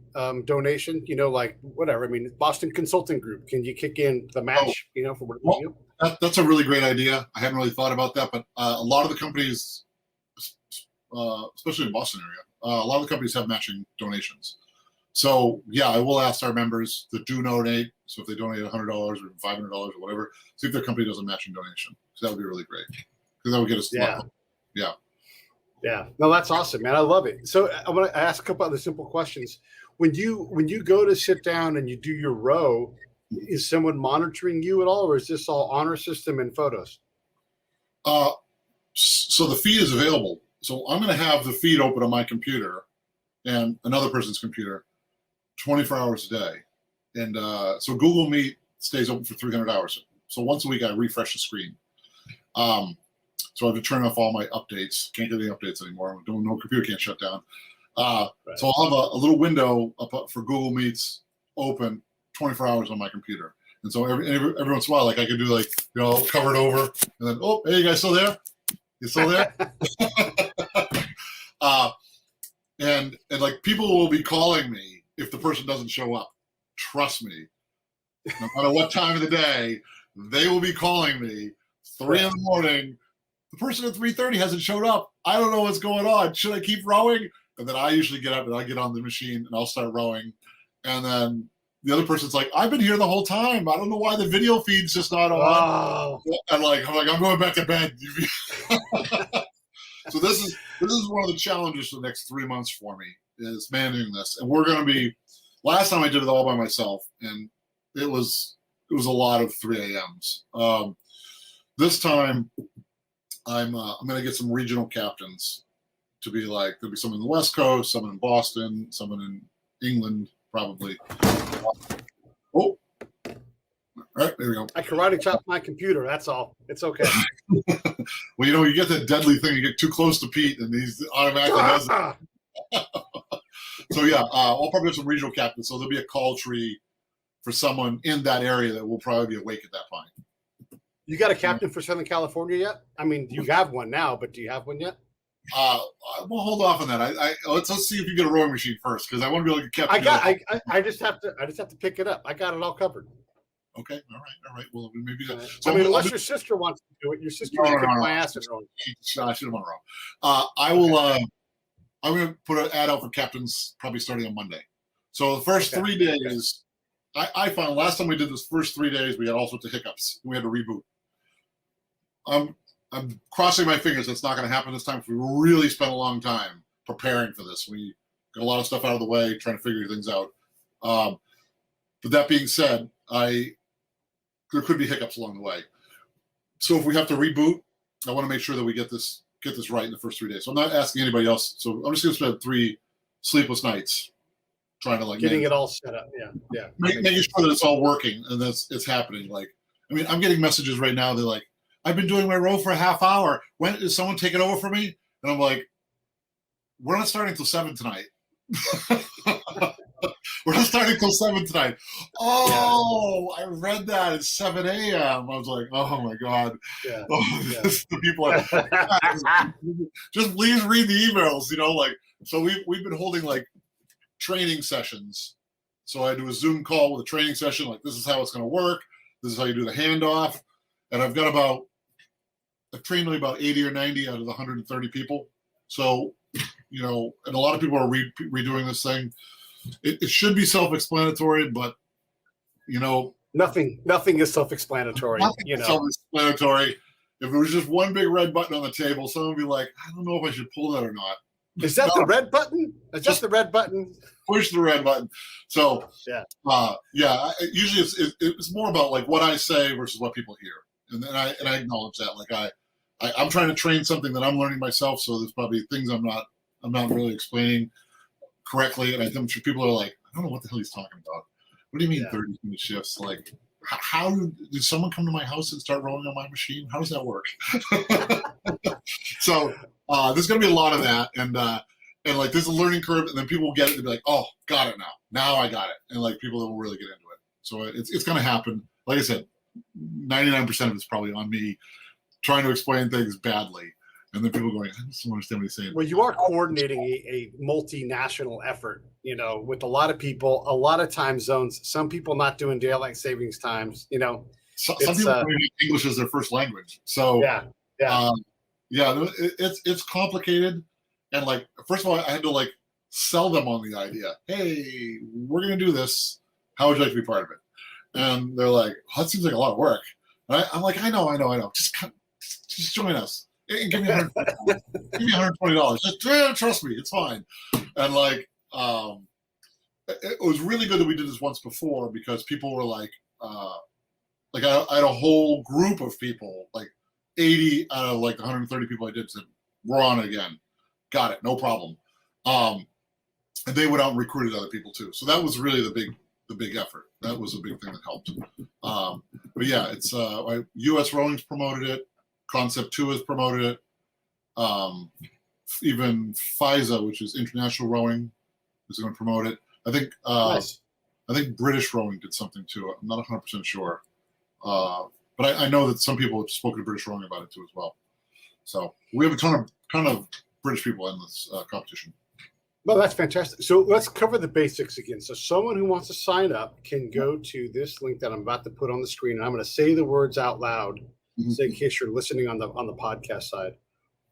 [SPEAKER 6] donation? You know, like whatever. I mean, Boston Consulting Group. Can you kick in the match? You know, for what you do?
[SPEAKER 13] That's a really great idea. I hadn't really thought about that, but a lot of the companies, especially in Boston area, a lot of the companies have matching donations. So yeah, I will ask our members that do donate. So if they donate $100 or $500 or whatever, see if their company does a matching donation. So that would be really great because that would get us.
[SPEAKER 6] Yeah. No, that's awesome, man. I love it. So I want to ask a couple other simple questions. When you go to sit down and you do your row, is someone monitoring you at all, or is this all honor system and photos?
[SPEAKER 13] So the feed is available. So I'm going to have the feed open on my computer and another person's computer 24 hours a day. And so Google Meet stays open for 300 hours. So once a week, I refresh the screen. So I have to turn off all my updates. Can't get any updates anymore. No computer can't shut down. Right. So I'll have a little window up for Google Meets open 24 hours on my computer. And so every once in a while, like I could do like, you know, cover it over and then, oh, hey, you guys still there? You still there? And like people will be calling me if the person doesn't show up. Trust me. No matter what time of the day, they will be calling me 3 a.m. The person at 3:30 hasn't showed up. I don't know what's going on. Should I keep rowing? And then I usually get up and I get on the machine and I'll start rowing. And then the other person's like, I've been here the whole time. I don't know why the video feed's just not on.
[SPEAKER 6] Oh.
[SPEAKER 13] I'm like, I'm going back to bed. So this is one of the challenges for the next 3 months for me is managing this. And we're going to be. Last time I did it all by myself, and it was a lot of 3 a.m.s. This time, I'm going to get some regional captains to be like, there'll be someone in the West Coast, someone in Boston, someone in England, probably. Oh, all right, there we go.
[SPEAKER 6] I karate chopped my computer. That's all. It's okay.
[SPEAKER 13] Well, you know, you get that deadly thing. You get too close to Pete, and he's automatically does it. So yeah, I'll probably have some regional captains. So there'll be a call tree for someone in that area that will probably be awake at that point.
[SPEAKER 6] You got a captain for Southern California yet? I mean, you have one now, but do you have one yet?
[SPEAKER 13] We'll hold off on that. Let's see if you get a rowing machine first, because I want to be able to get captain.
[SPEAKER 6] I just have to pick it up. I got it all covered.
[SPEAKER 13] Okay, all right. Well, maybe that.
[SPEAKER 6] So, I mean, unless your sister wants to do it, your sister will kick my ass at rowing.
[SPEAKER 13] I should have won wrong. I will. Okay. I'm going to put an ad out for captains probably starting on Monday. So the first 3 days, I found last time we did this first 3 days, we had all sorts of hiccups. We had to reboot. I'm crossing my fingers that's not going to happen this time because we really spent a long time. preparing for this. We got a lot of stuff out of the way, trying to figure things out. But that being said, there could be hiccups along the way. So if we have to reboot, I want to make sure that we get this right in the first 3 days. So I'm not asking anybody else. So I'm just going to spend 3 sleepless nights trying to
[SPEAKER 6] getting it all set up. Yeah.
[SPEAKER 13] Making sure that it's all working and that it's happening. Like, I mean, I'm getting messages right now. They're like, I've been doing my row for a half hour. When is someone taking over for me? And I'm like, we're not starting till 7 tonight. We're not starting till 7 tonight. Oh, I read that at 7 a.m. I was like, oh my God.
[SPEAKER 6] Yeah.
[SPEAKER 13] The people are just please read the emails, like, so we've been holding like training sessions. So I do a Zoom call with a training session, like this is how it's going to work. This is how you do the handoff. And I've trained only about 80 or 90 out of the 130 people. So, and a lot of people are redoing this thing. It should be self-explanatory, but
[SPEAKER 6] nothing is self-explanatory.
[SPEAKER 13] Self-explanatory. If it was just one big red button on the table, someone would be like, I don't know if I should pull that or not.
[SPEAKER 6] Is that the red button? Is just the red button?
[SPEAKER 13] Push the red button. So usually it's more about like what I say versus what people hear, and I acknowledge that. Like I'm trying to train something that I'm learning myself, so there's probably things I'm not really explaining correctly, and I'm sure people are like, I don't know what the hell he's talking about. What do you mean 30-minute shifts? Like, how did someone come to my house and start rowing on my machine? How does that work? So there's going to be a lot of that, and like there's a learning curve, and then people will get it and be like, oh, got it now. Now I got it, and like people will really get into it. So it's going to happen. Like I said, 99% of it's probably on me trying to explain things badly. And then people going, I just don't understand what he's saying.
[SPEAKER 6] Well, you are coordinating a multinational effort, with a lot of people, a lot of time zones, some people not doing daylight savings times,
[SPEAKER 13] Some people English as their first language. So it's complicated. And like, first of all, I had to like sell them on the idea. Hey, we're going to do this. How would you like to be part of it? And they're like, oh, that seems like a lot of work. And I'm like, I know. Just join us. Give me $120. Just trust me, it's fine. And like, it was really good that we did this once before because people were like I had a whole group of people, like 80 out of like 130 people I did said, we're on it again. Got it, no problem. And they went out and recruited other people too. So that was really the big effort. That was a big thing that helped. But yeah, it's US Rowing's promoted it. Concept 2 has promoted it. Even FISA, which is International Rowing, is going to promote it. I think
[SPEAKER 6] nice.
[SPEAKER 13] I think British Rowing did something too. I'm not 100% sure, but I know that some people have spoken to British Rowing about it too as well. So we have a ton of British people in this competition.
[SPEAKER 6] Well, that's fantastic. So let's cover the basics again. So someone who wants to sign up can go to this link that I'm about to put on the screen, and I'm going to say the words out loud. So in case you're listening on the podcast side,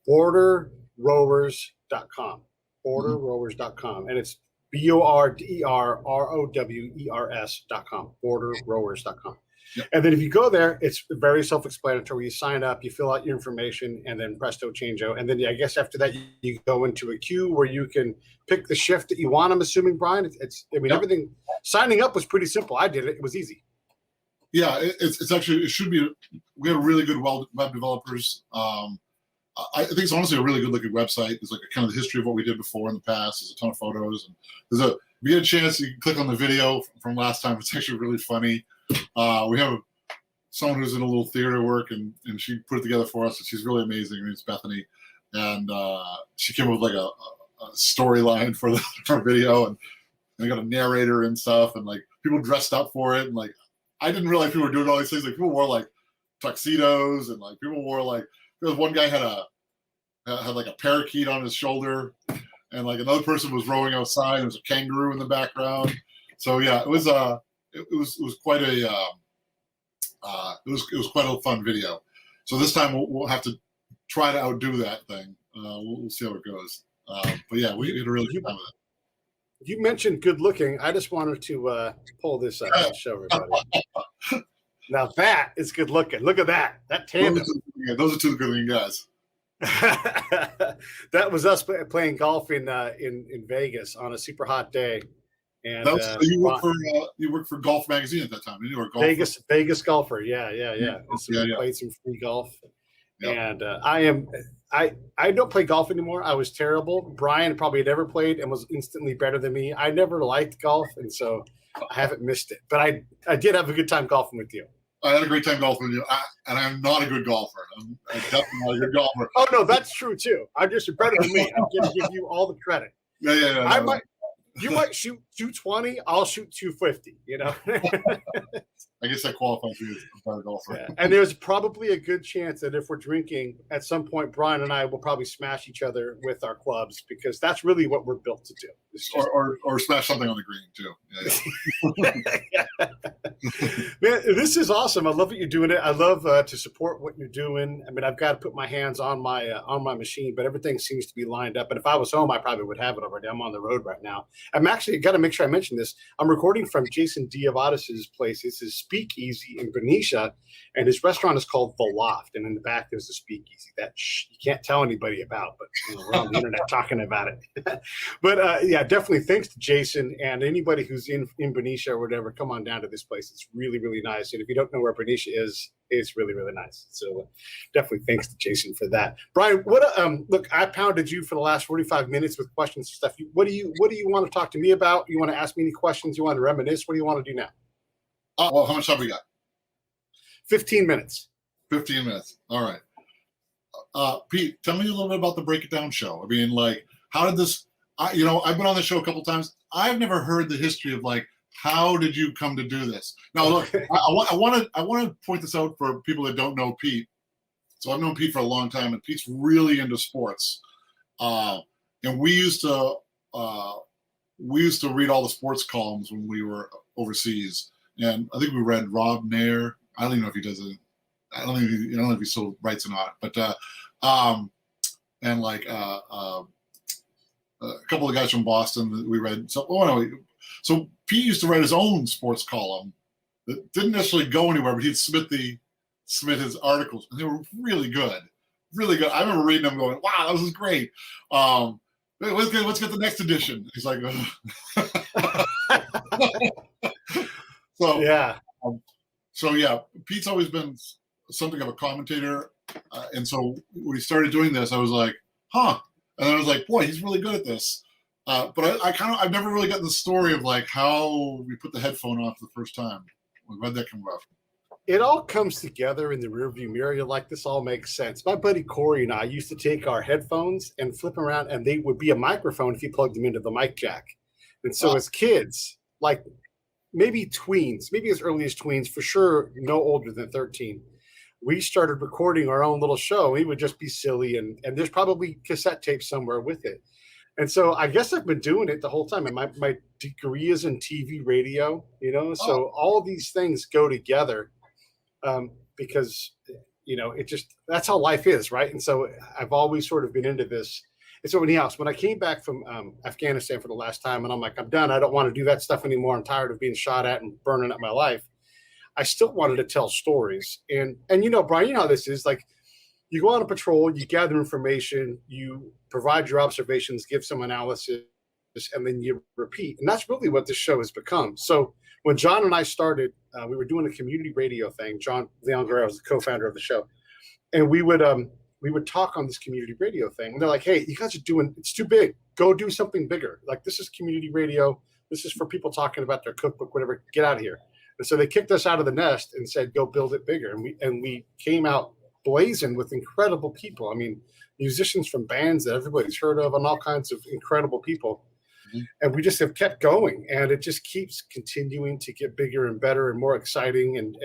[SPEAKER 6] borderrowers.com, borderrowers.com, and it's BORDERROWERS.com, borderrowers.com.
[SPEAKER 13] Yep.
[SPEAKER 6] And then if you go there, it's very self-explanatory. You sign up, you fill out your information, and then presto changeo. And then I guess after that, you go into a queue where you can pick the shift that you want. I'm assuming, Brian. Everything. Signing up was pretty simple. I did it. It was easy.
[SPEAKER 13] Yeah, it's actually, it should be. We have really good web developers. I think it's honestly a really good looking website. There's like a kind of the history of what we did before in the past. There's a ton of photos, and if you get a chance, you can click on the video from last time. It's actually really funny. We have someone who's in a little theater work, and she put it together for us. And she's really amazing. Her name's Bethany, and she came up with like a storyline for our video, and they got a narrator and stuff, and like people dressed up for it, and like. I didn't realize people were doing all these things. Like people wore like tuxedos, and like people wore like. There was one guy had like a parakeet on his shoulder, and like another person was rowing outside. There was a kangaroo in the background. So yeah, it was quite a it was quite a fun video. So this time we'll have to try to outdo that thing. We'll see how it goes. But yeah, we had a really good time with it.
[SPEAKER 6] You mentioned good looking. I just wanted to pull this up and show everybody. Now that is good looking. Look at that. That tandem.
[SPEAKER 13] Those are two good looking guys.
[SPEAKER 6] That was us playing golf in Vegas on a super hot day. And
[SPEAKER 13] That was, you worked for Golf Magazine at that time, didn't you? Or Golf
[SPEAKER 6] Vegas golfer. Yeah. And so we played some free golf. Yep. And I don't play golf anymore. I was terrible. Bryan probably never played and was instantly better than me. I never liked golf, and so I haven't missed it. But I did have a good time golfing with you.
[SPEAKER 13] I had a great time golfing with you, and I'm not a good golfer. I'm definitely not a good golfer.
[SPEAKER 6] Oh no, that's true too. I'm just better than me. I'm going to give you all the credit.
[SPEAKER 13] Yeah.
[SPEAKER 6] You might shoot 220. I'll shoot 250. You know.
[SPEAKER 13] I guess that qualifies me as a better golfer.
[SPEAKER 6] Yeah. And there's probably a good chance that if we're drinking at some point, Bryan and I will probably smash each other with our clubs because that's really what we're built to do.
[SPEAKER 13] Or smash something on the green too. Yeah.
[SPEAKER 6] Man, this is awesome. I love that you're doing it. I love to support what you're doing. I mean, I've got to put my hands on my machine, but everything seems to be lined up. And if I was home, I probably would have it already. I'm on the road right now. I'm actually got to make sure I mention this. I'm recording from Jason Diavatis' place. This is Speakeasy in Benicia, and his restaurant is called The Loft. And in the back, there's a Speakeasy that you can't tell anybody about, but we're on the internet talking about it. But yeah, definitely thanks to Jason and anybody who's in Benicia or whatever. Come on down to this place. It's really, really nice. And if you don't know where Benicia is, it's really, really nice. So definitely thanks to Jason for that. Bryan, what look, I pounded you for the last 45 minutes with questions and stuff. What do you want to talk to me about? You want to ask me any questions? You want to reminisce? What do you want to do now?
[SPEAKER 13] Well, how much time we got?
[SPEAKER 6] 15 minutes.
[SPEAKER 13] 15 minutes. All right. Pete, tell me a little bit about the Break It Down show. I mean, like, how did this, I've been on the show a couple times. I've never heard the history of, like, how did you come to do this? Now, look, I want to point this out for people that don't know Pete. So I've known Pete for a long time, and Pete's really into sports. And we used to read all the sports columns when we were overseas. And I think we read Rob Nair. I don't even know if he does it. I don't know if he still writes or not. But and like a couple of guys from Boston that we read. So Pete used to write his own sports column that didn't necessarily go anywhere, but he'd submit his articles, and they were really good, really good. I remember reading them, going, "Wow, this is great." Let's get the next edition. He's like, so yeah. So yeah, Pete's always been something of a commentator, and so when he started doing this, I was like, "Huh," and then I was like, "Boy, he's really good at this." But I've never really gotten the story of like how we put the headphone off the first time. Where'd that come about?
[SPEAKER 6] It all comes together in the rearview mirror. You're like, this all makes sense. My buddy Corey and I used to take our headphones and flip them around, and they would be a microphone if you plugged them into the mic jack. And so as kids, like maybe tweens, maybe as early as tweens, for sure no older than 13, we started recording our own little show. We would just be silly, and there's probably cassette tape somewhere with it. And so I guess I've been doing it the whole time. And my degree is in TV radio, so all these things go together because, it just, that's how life is, right? And so I've always sort of been into this. And so when I came back from Afghanistan for the last time, and I'm like, I'm done. I don't want to do that stuff anymore. I'm tired of being shot at and burning up my life. I still wanted to tell stories. And Bryan, you know how this is. Like, you go on a patrol, you gather information, you provide your observations, give some analysis, and then you repeat. And that's really what this show has become. So when John and I started, we were doing a community radio thing. John Leon Guerrero was the co-founder of the show. And we would talk on this community radio thing. And they're like, hey, you guys are it's too big. Go do something bigger. Like, this is community radio. This is for people talking about their cookbook, whatever. Get out of here. And so they kicked us out of the nest and said, go build it bigger. And we came out blazing with incredible people. I mean, musicians from bands that everybody's heard of and all kinds of incredible people. Mm-hmm. And we just have kept going, and it just keeps continuing to get bigger and better and more exciting. And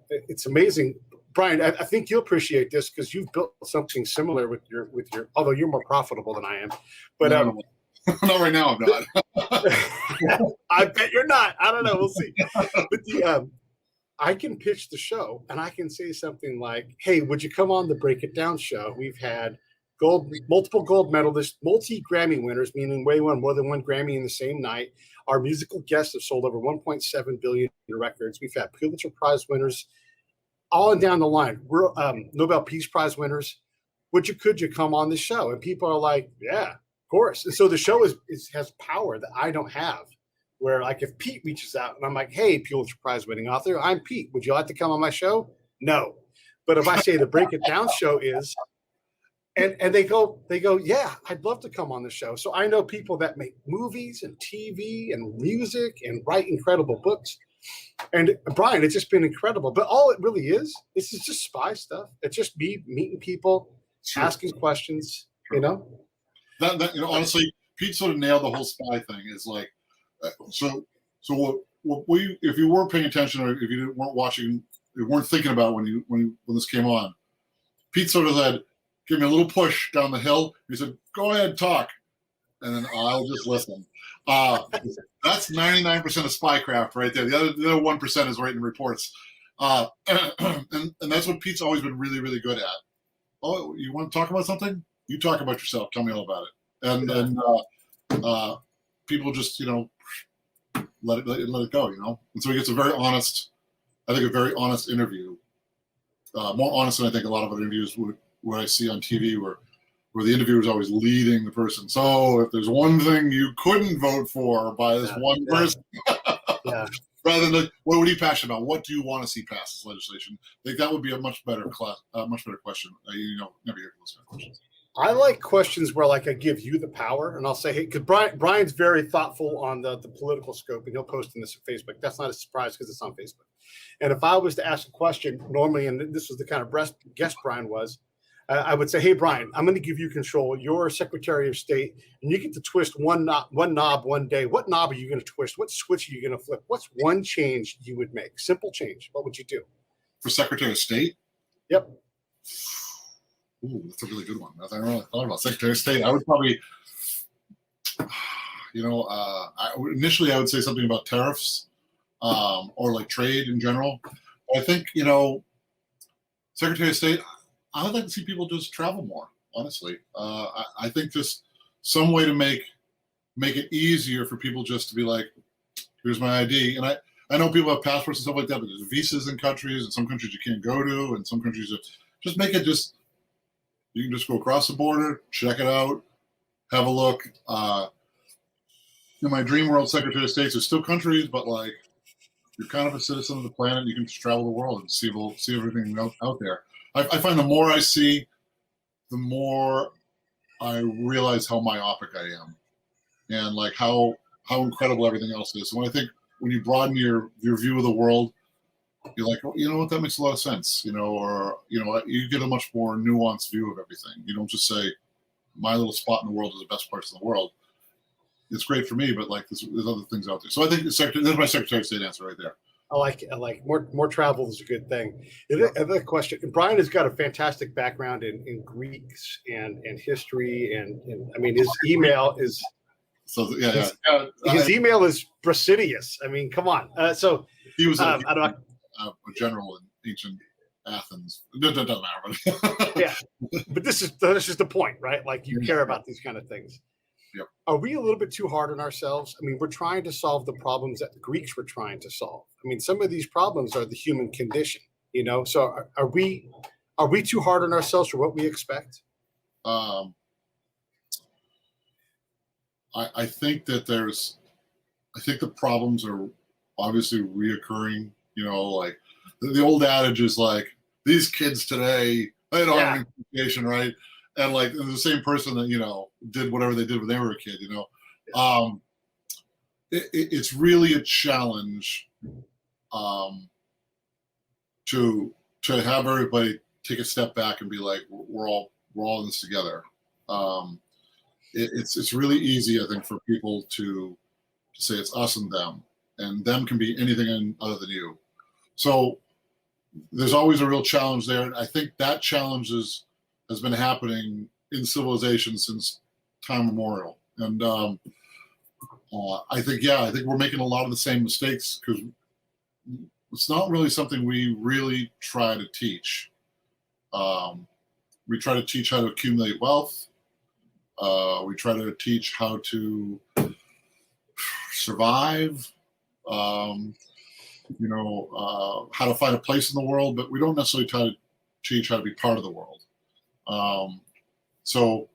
[SPEAKER 6] it's amazing. Bryan, I think you'll appreciate this because you've built something similar with your, although you're more profitable than I am, but
[SPEAKER 13] not right now. I'm not.
[SPEAKER 6] I bet you're not. I don't know. We'll see. But I can pitch the show, and I can say something like, hey, would you come on the Break It Down show? We've had multiple gold medalists, multi-Grammy winners, meaning we won more than one Grammy in the same night. Our musical guests have sold over 1.7 billion records. We've had Pulitzer Prize winners all and down the line. We're Nobel Peace Prize winners. could you come on the show? And people are like, yeah, of course. And so the show has power that I don't have. Where like if Pete reaches out and I'm like, hey, Pulitzer Prize winning author, I'm Pete. Would you like to come on my show? No. But if I say the Break It Down show is, and they go, yeah, I'd love to come on the show. So I know people that make movies and TV and music and write incredible books. And Bryan, it's just been incredible. But all it really is just spy stuff. It's just me meeting people, asking questions, you know?
[SPEAKER 13] That honestly, Pete sort of nailed the whole spy thing. Is like, so what we, if you weren't paying attention or if you weren't watching, you weren't thinking about when this came on, Pete sort of said, give me a little push down the hill. He said, go ahead, talk. And then I'll just listen. That's 99% of spycraft right there. The other 1% is writing reports. And that's what Pete's always been really, really good at. Oh, you want to talk about something? You talk about yourself. Tell me all about it. And then people just, let it go, And so he gets a very honest interview. More honest than I think a lot of other interviews what I see on TV where the interviewer is always leading the person. So if there's one thing you couldn't vote for by this one person, rather than what are you passionate about? What do you want to see pass as legislation? I think that would be a much better question. Never hear those kind of questions.
[SPEAKER 6] I like questions where like I give you the power and I'll say, hey, because Bryan's very thoughtful on the political scope and he'll post in this on Facebook. That's not a surprise because it's on Facebook. And if I was to ask a question normally, and this was the kind of guest Bryan was, I would say, hey, Bryan, I'm going to give you control. You're Secretary of State, and you get to twist one knob one day. What knob are you going to twist? What switch are you going to flip? What's one change you would make? Simple change. What would you do?
[SPEAKER 13] For Secretary of State?
[SPEAKER 6] Yep.
[SPEAKER 13] Ooh, that's a really good one. I haven't really thought about Secretary of State. I would probably, initially I would say something about tariffs or like trade in general. But I think, Secretary of State, I would like to see people just travel more, honestly. I think just some way to make it easier for people just to be like, here's my ID. And I know people have passports and stuff like that, but there's visas in countries, and some countries you can't go to, and some countries just make it you can just go across the border, check it out, have a look. In my dream world, Secretary of State, there's still countries, but like you're kind of a citizen of the planet. You can just travel the world and see everything out there. I find the more I see, the more I realize how myopic I am, and like how incredible everything else is. So I think when you broaden your view of the world, you're like, well, you know what, that makes a lot of sense, you get a much more nuanced view of everything. You don't just say, my little spot in the world is the best parts of the world. It's great for me, but like there's other things out there. So I think this is my Secretary of State answer right there.
[SPEAKER 6] I like more travel is a good thing. Another question. Bryan has got a fantastic background in Greeks and history, and I mean his email is his email is Brasidius. I mean, come on. So
[SPEAKER 13] he was a general in ancient Athens. It doesn't matter.
[SPEAKER 6] Yeah, but this is the point, right? Like you care about these kind of things.
[SPEAKER 13] Yep.
[SPEAKER 6] Are we a little bit too hard on ourselves? I mean, we're trying to solve the problems that the Greeks were trying to solve. I mean, some of these problems are the human condition, So are we too hard on ourselves for what we expect?
[SPEAKER 13] I think that the problems are obviously reoccurring. Like the old adage is like, these kids today, they don't have any education, right? And like the same person that did whatever they did when they were a kid, it's really a challenge to have everybody take a step back and be like, we're all in this together. It's really easy, I think, for people to say it's us and them can be anything other than you. So there's always a real challenge there, and I think that challenge has been happening in civilization since time immemorial. And I think we're making a lot of the same mistakes because it's not really something we really try to teach. We try to teach how to accumulate wealth. We try to teach how to survive, how to find a place in the world, but we don't necessarily try to teach how to be part of the world. So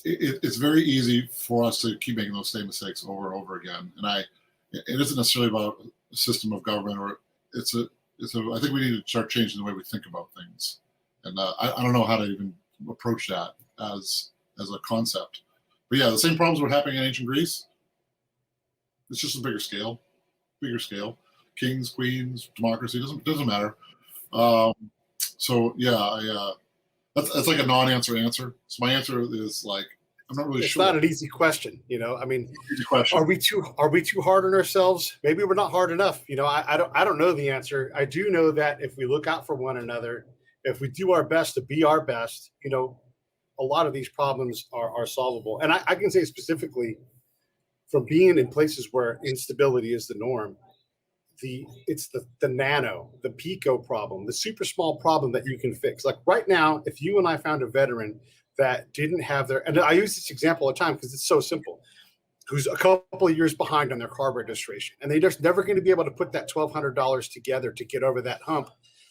[SPEAKER 13] it's very easy for us to keep making those same mistakes over and over again. And it isn't necessarily about a system of government, or I think we need to start changing the way we think about things. And I don't know how to even approach that as a concept. But yeah, the same problems were happening in ancient Greece. It's just a bigger scale. Kings, queens, democracy, doesn't matter. So yeah, that's like a non-answer answer. So my answer is like, I'm not really sure.
[SPEAKER 6] It's not an easy question, I mean,
[SPEAKER 13] Easy question.
[SPEAKER 6] are we too hard on ourselves? Maybe we're not hard enough. I don't know the answer. I do know that if we look out for one another, if we do our best to be our best, a lot of these problems are solvable. And I can say specifically from being in places where instability is the norm, it's the nano, the pico problem, the super small problem that you can fix. Like right now, if you and I found a veteran that didn't have and I use this example all the time because it's so simple, who's a couple of years behind on their car registration, and they're just never going to be able to put that $1,200 together to get over that hump.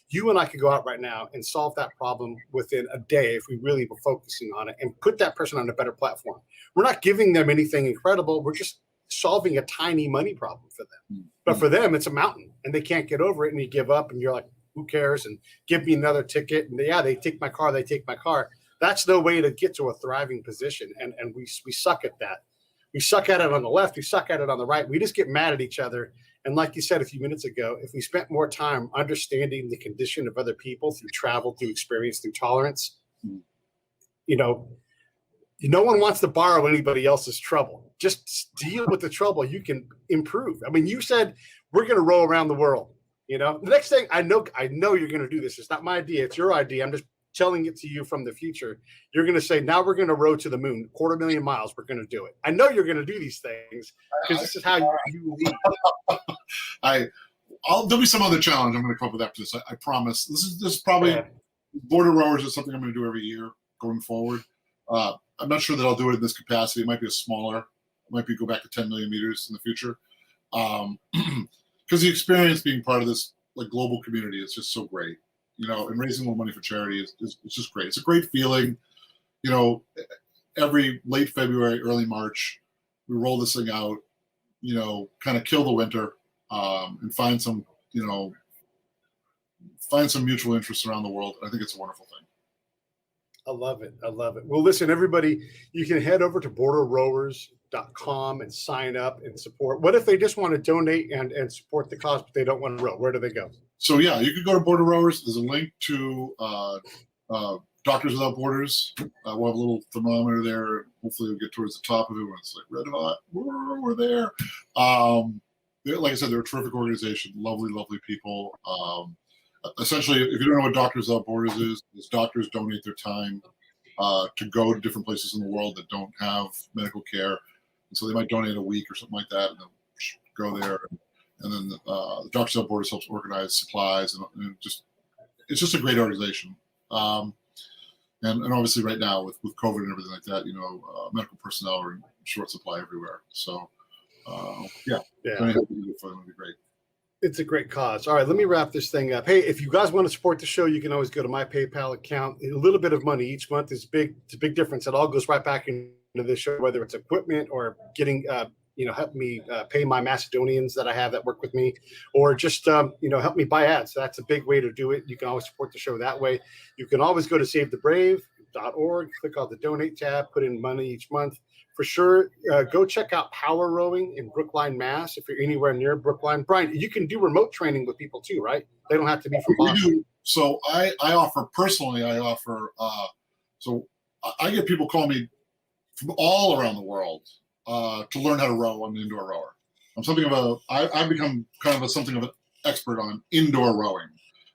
[SPEAKER 6] You and I could go out right now and solve that problem within a day if we really were focusing on it and put that person on a better platform. We're not giving them anything incredible. We're just solving a tiny money problem for them. But for them, it's a mountain and they can't get over it, and you give up and you're like, who cares? And give me another ticket. And they take my car. That's no way to get to a thriving position. And we suck at that. We suck at it on the left. We suck at it on the right. We just get mad at each other. And like you said a few minutes ago, if we spent more time understanding the condition of other people through travel, through experience, through tolerance, no one wants to borrow anybody else's trouble. Just deal with the trouble. You can improve. I mean, you said we're going to row around the world. The next thing I know you're going to do this. It's not my idea. It's your idea. I'm just telling it to you from the future. You're going to say, now we're going to row to the moon, 250,000 miles. We're going to do it. I know you're going to do these things because this is how you lead.
[SPEAKER 13] There'll be some other challenge I'm going to come up with after this. I promise. This is probably border rowers is something I'm going to do every year going forward. I'm not sure that I'll do it in this capacity. It might be it might be go back to 10 million meters in the future. Because the experience being part of this like global community is just so great. And raising more money for charity is just great. It's a great feeling. Every late February, early March, we roll this thing out, kind of kill the winter, and find some mutual interests around the world. I think it's a wonderful thing.
[SPEAKER 6] I love it. Well, listen, everybody, you can head over to borderrowers.com and sign up and support. What if they just want to donate and support the cause, but they don't want to row? Where do they go?
[SPEAKER 13] So yeah, you can go to Border Rowers. There's a link to Doctors Without Borders. We'll have a little thermometer there. Hopefully we'll get towards the top of it when it's like red hot. We're there. Like I said, they're a terrific organization. Lovely, lovely people. Essentially, if you don't know what Doctors Without Borders is doctors donate their time to go to different places in the world that don't have medical care. And so they might donate a week or something like that, and then go there. And then the Doctors Without Borders helps organize supplies, and it's just a great organization. And obviously right now with COVID and everything like that, medical personnel are in short supply everywhere. So yeah. Anything we can do for them would be great.
[SPEAKER 6] It's a great cause. All right, let me wrap this thing up. Hey, if you guys want to support the show, you can always go to my PayPal account. A little bit of money each month is big. It's a big difference. It all goes right back into the show, whether it's equipment or getting, help me pay my Macedonians that I have that work with me, or just, help me buy ads. So that's a big way to do it. You can always support the show that way. You can always go to savethebrave.org, click on the donate tab, put in money each month. For sure, go check out Power Rowing in Brookline, Mass. If you're anywhere near Brookline, Brian, you can do remote training with people too, right? They don't have to be from Boston.
[SPEAKER 13] So I offer, so I get people calling me from all around the world to learn how to row. I'm an indoor rower. I've become kind of something of an expert on indoor rowing.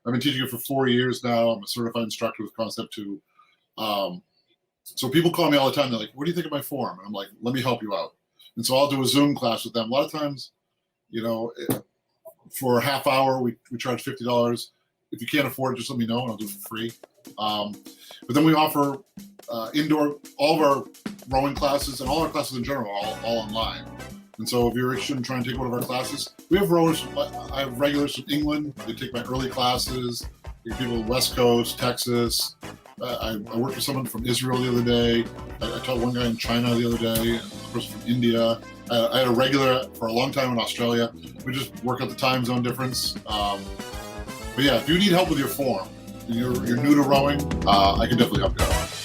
[SPEAKER 13] I've been teaching it for 4 years now. I'm a certified instructor with Concept 2. So people call me all the time. They're like, what do you think of my form? And I'm like, let me help you out. And so I'll do a Zoom class with them. A lot of times, for a half hour, we charge $50. If you can't afford it, just let me know and I'll do it for free. But then we offer indoor, all of our rowing classes and all our classes in general, all online. And so if you're interested in trying to take one of our classes, we have rowers. I have regulars from England. They take my early classes. We have people on the West Coast, Texas, I worked with someone from Israel the other day. I taught one guy in China the other day, and a person from India. I had a regular for a long time in Australia. We just work out the time zone difference. But yeah, if you need help with your form, and you're new to rowing, I can definitely help you out.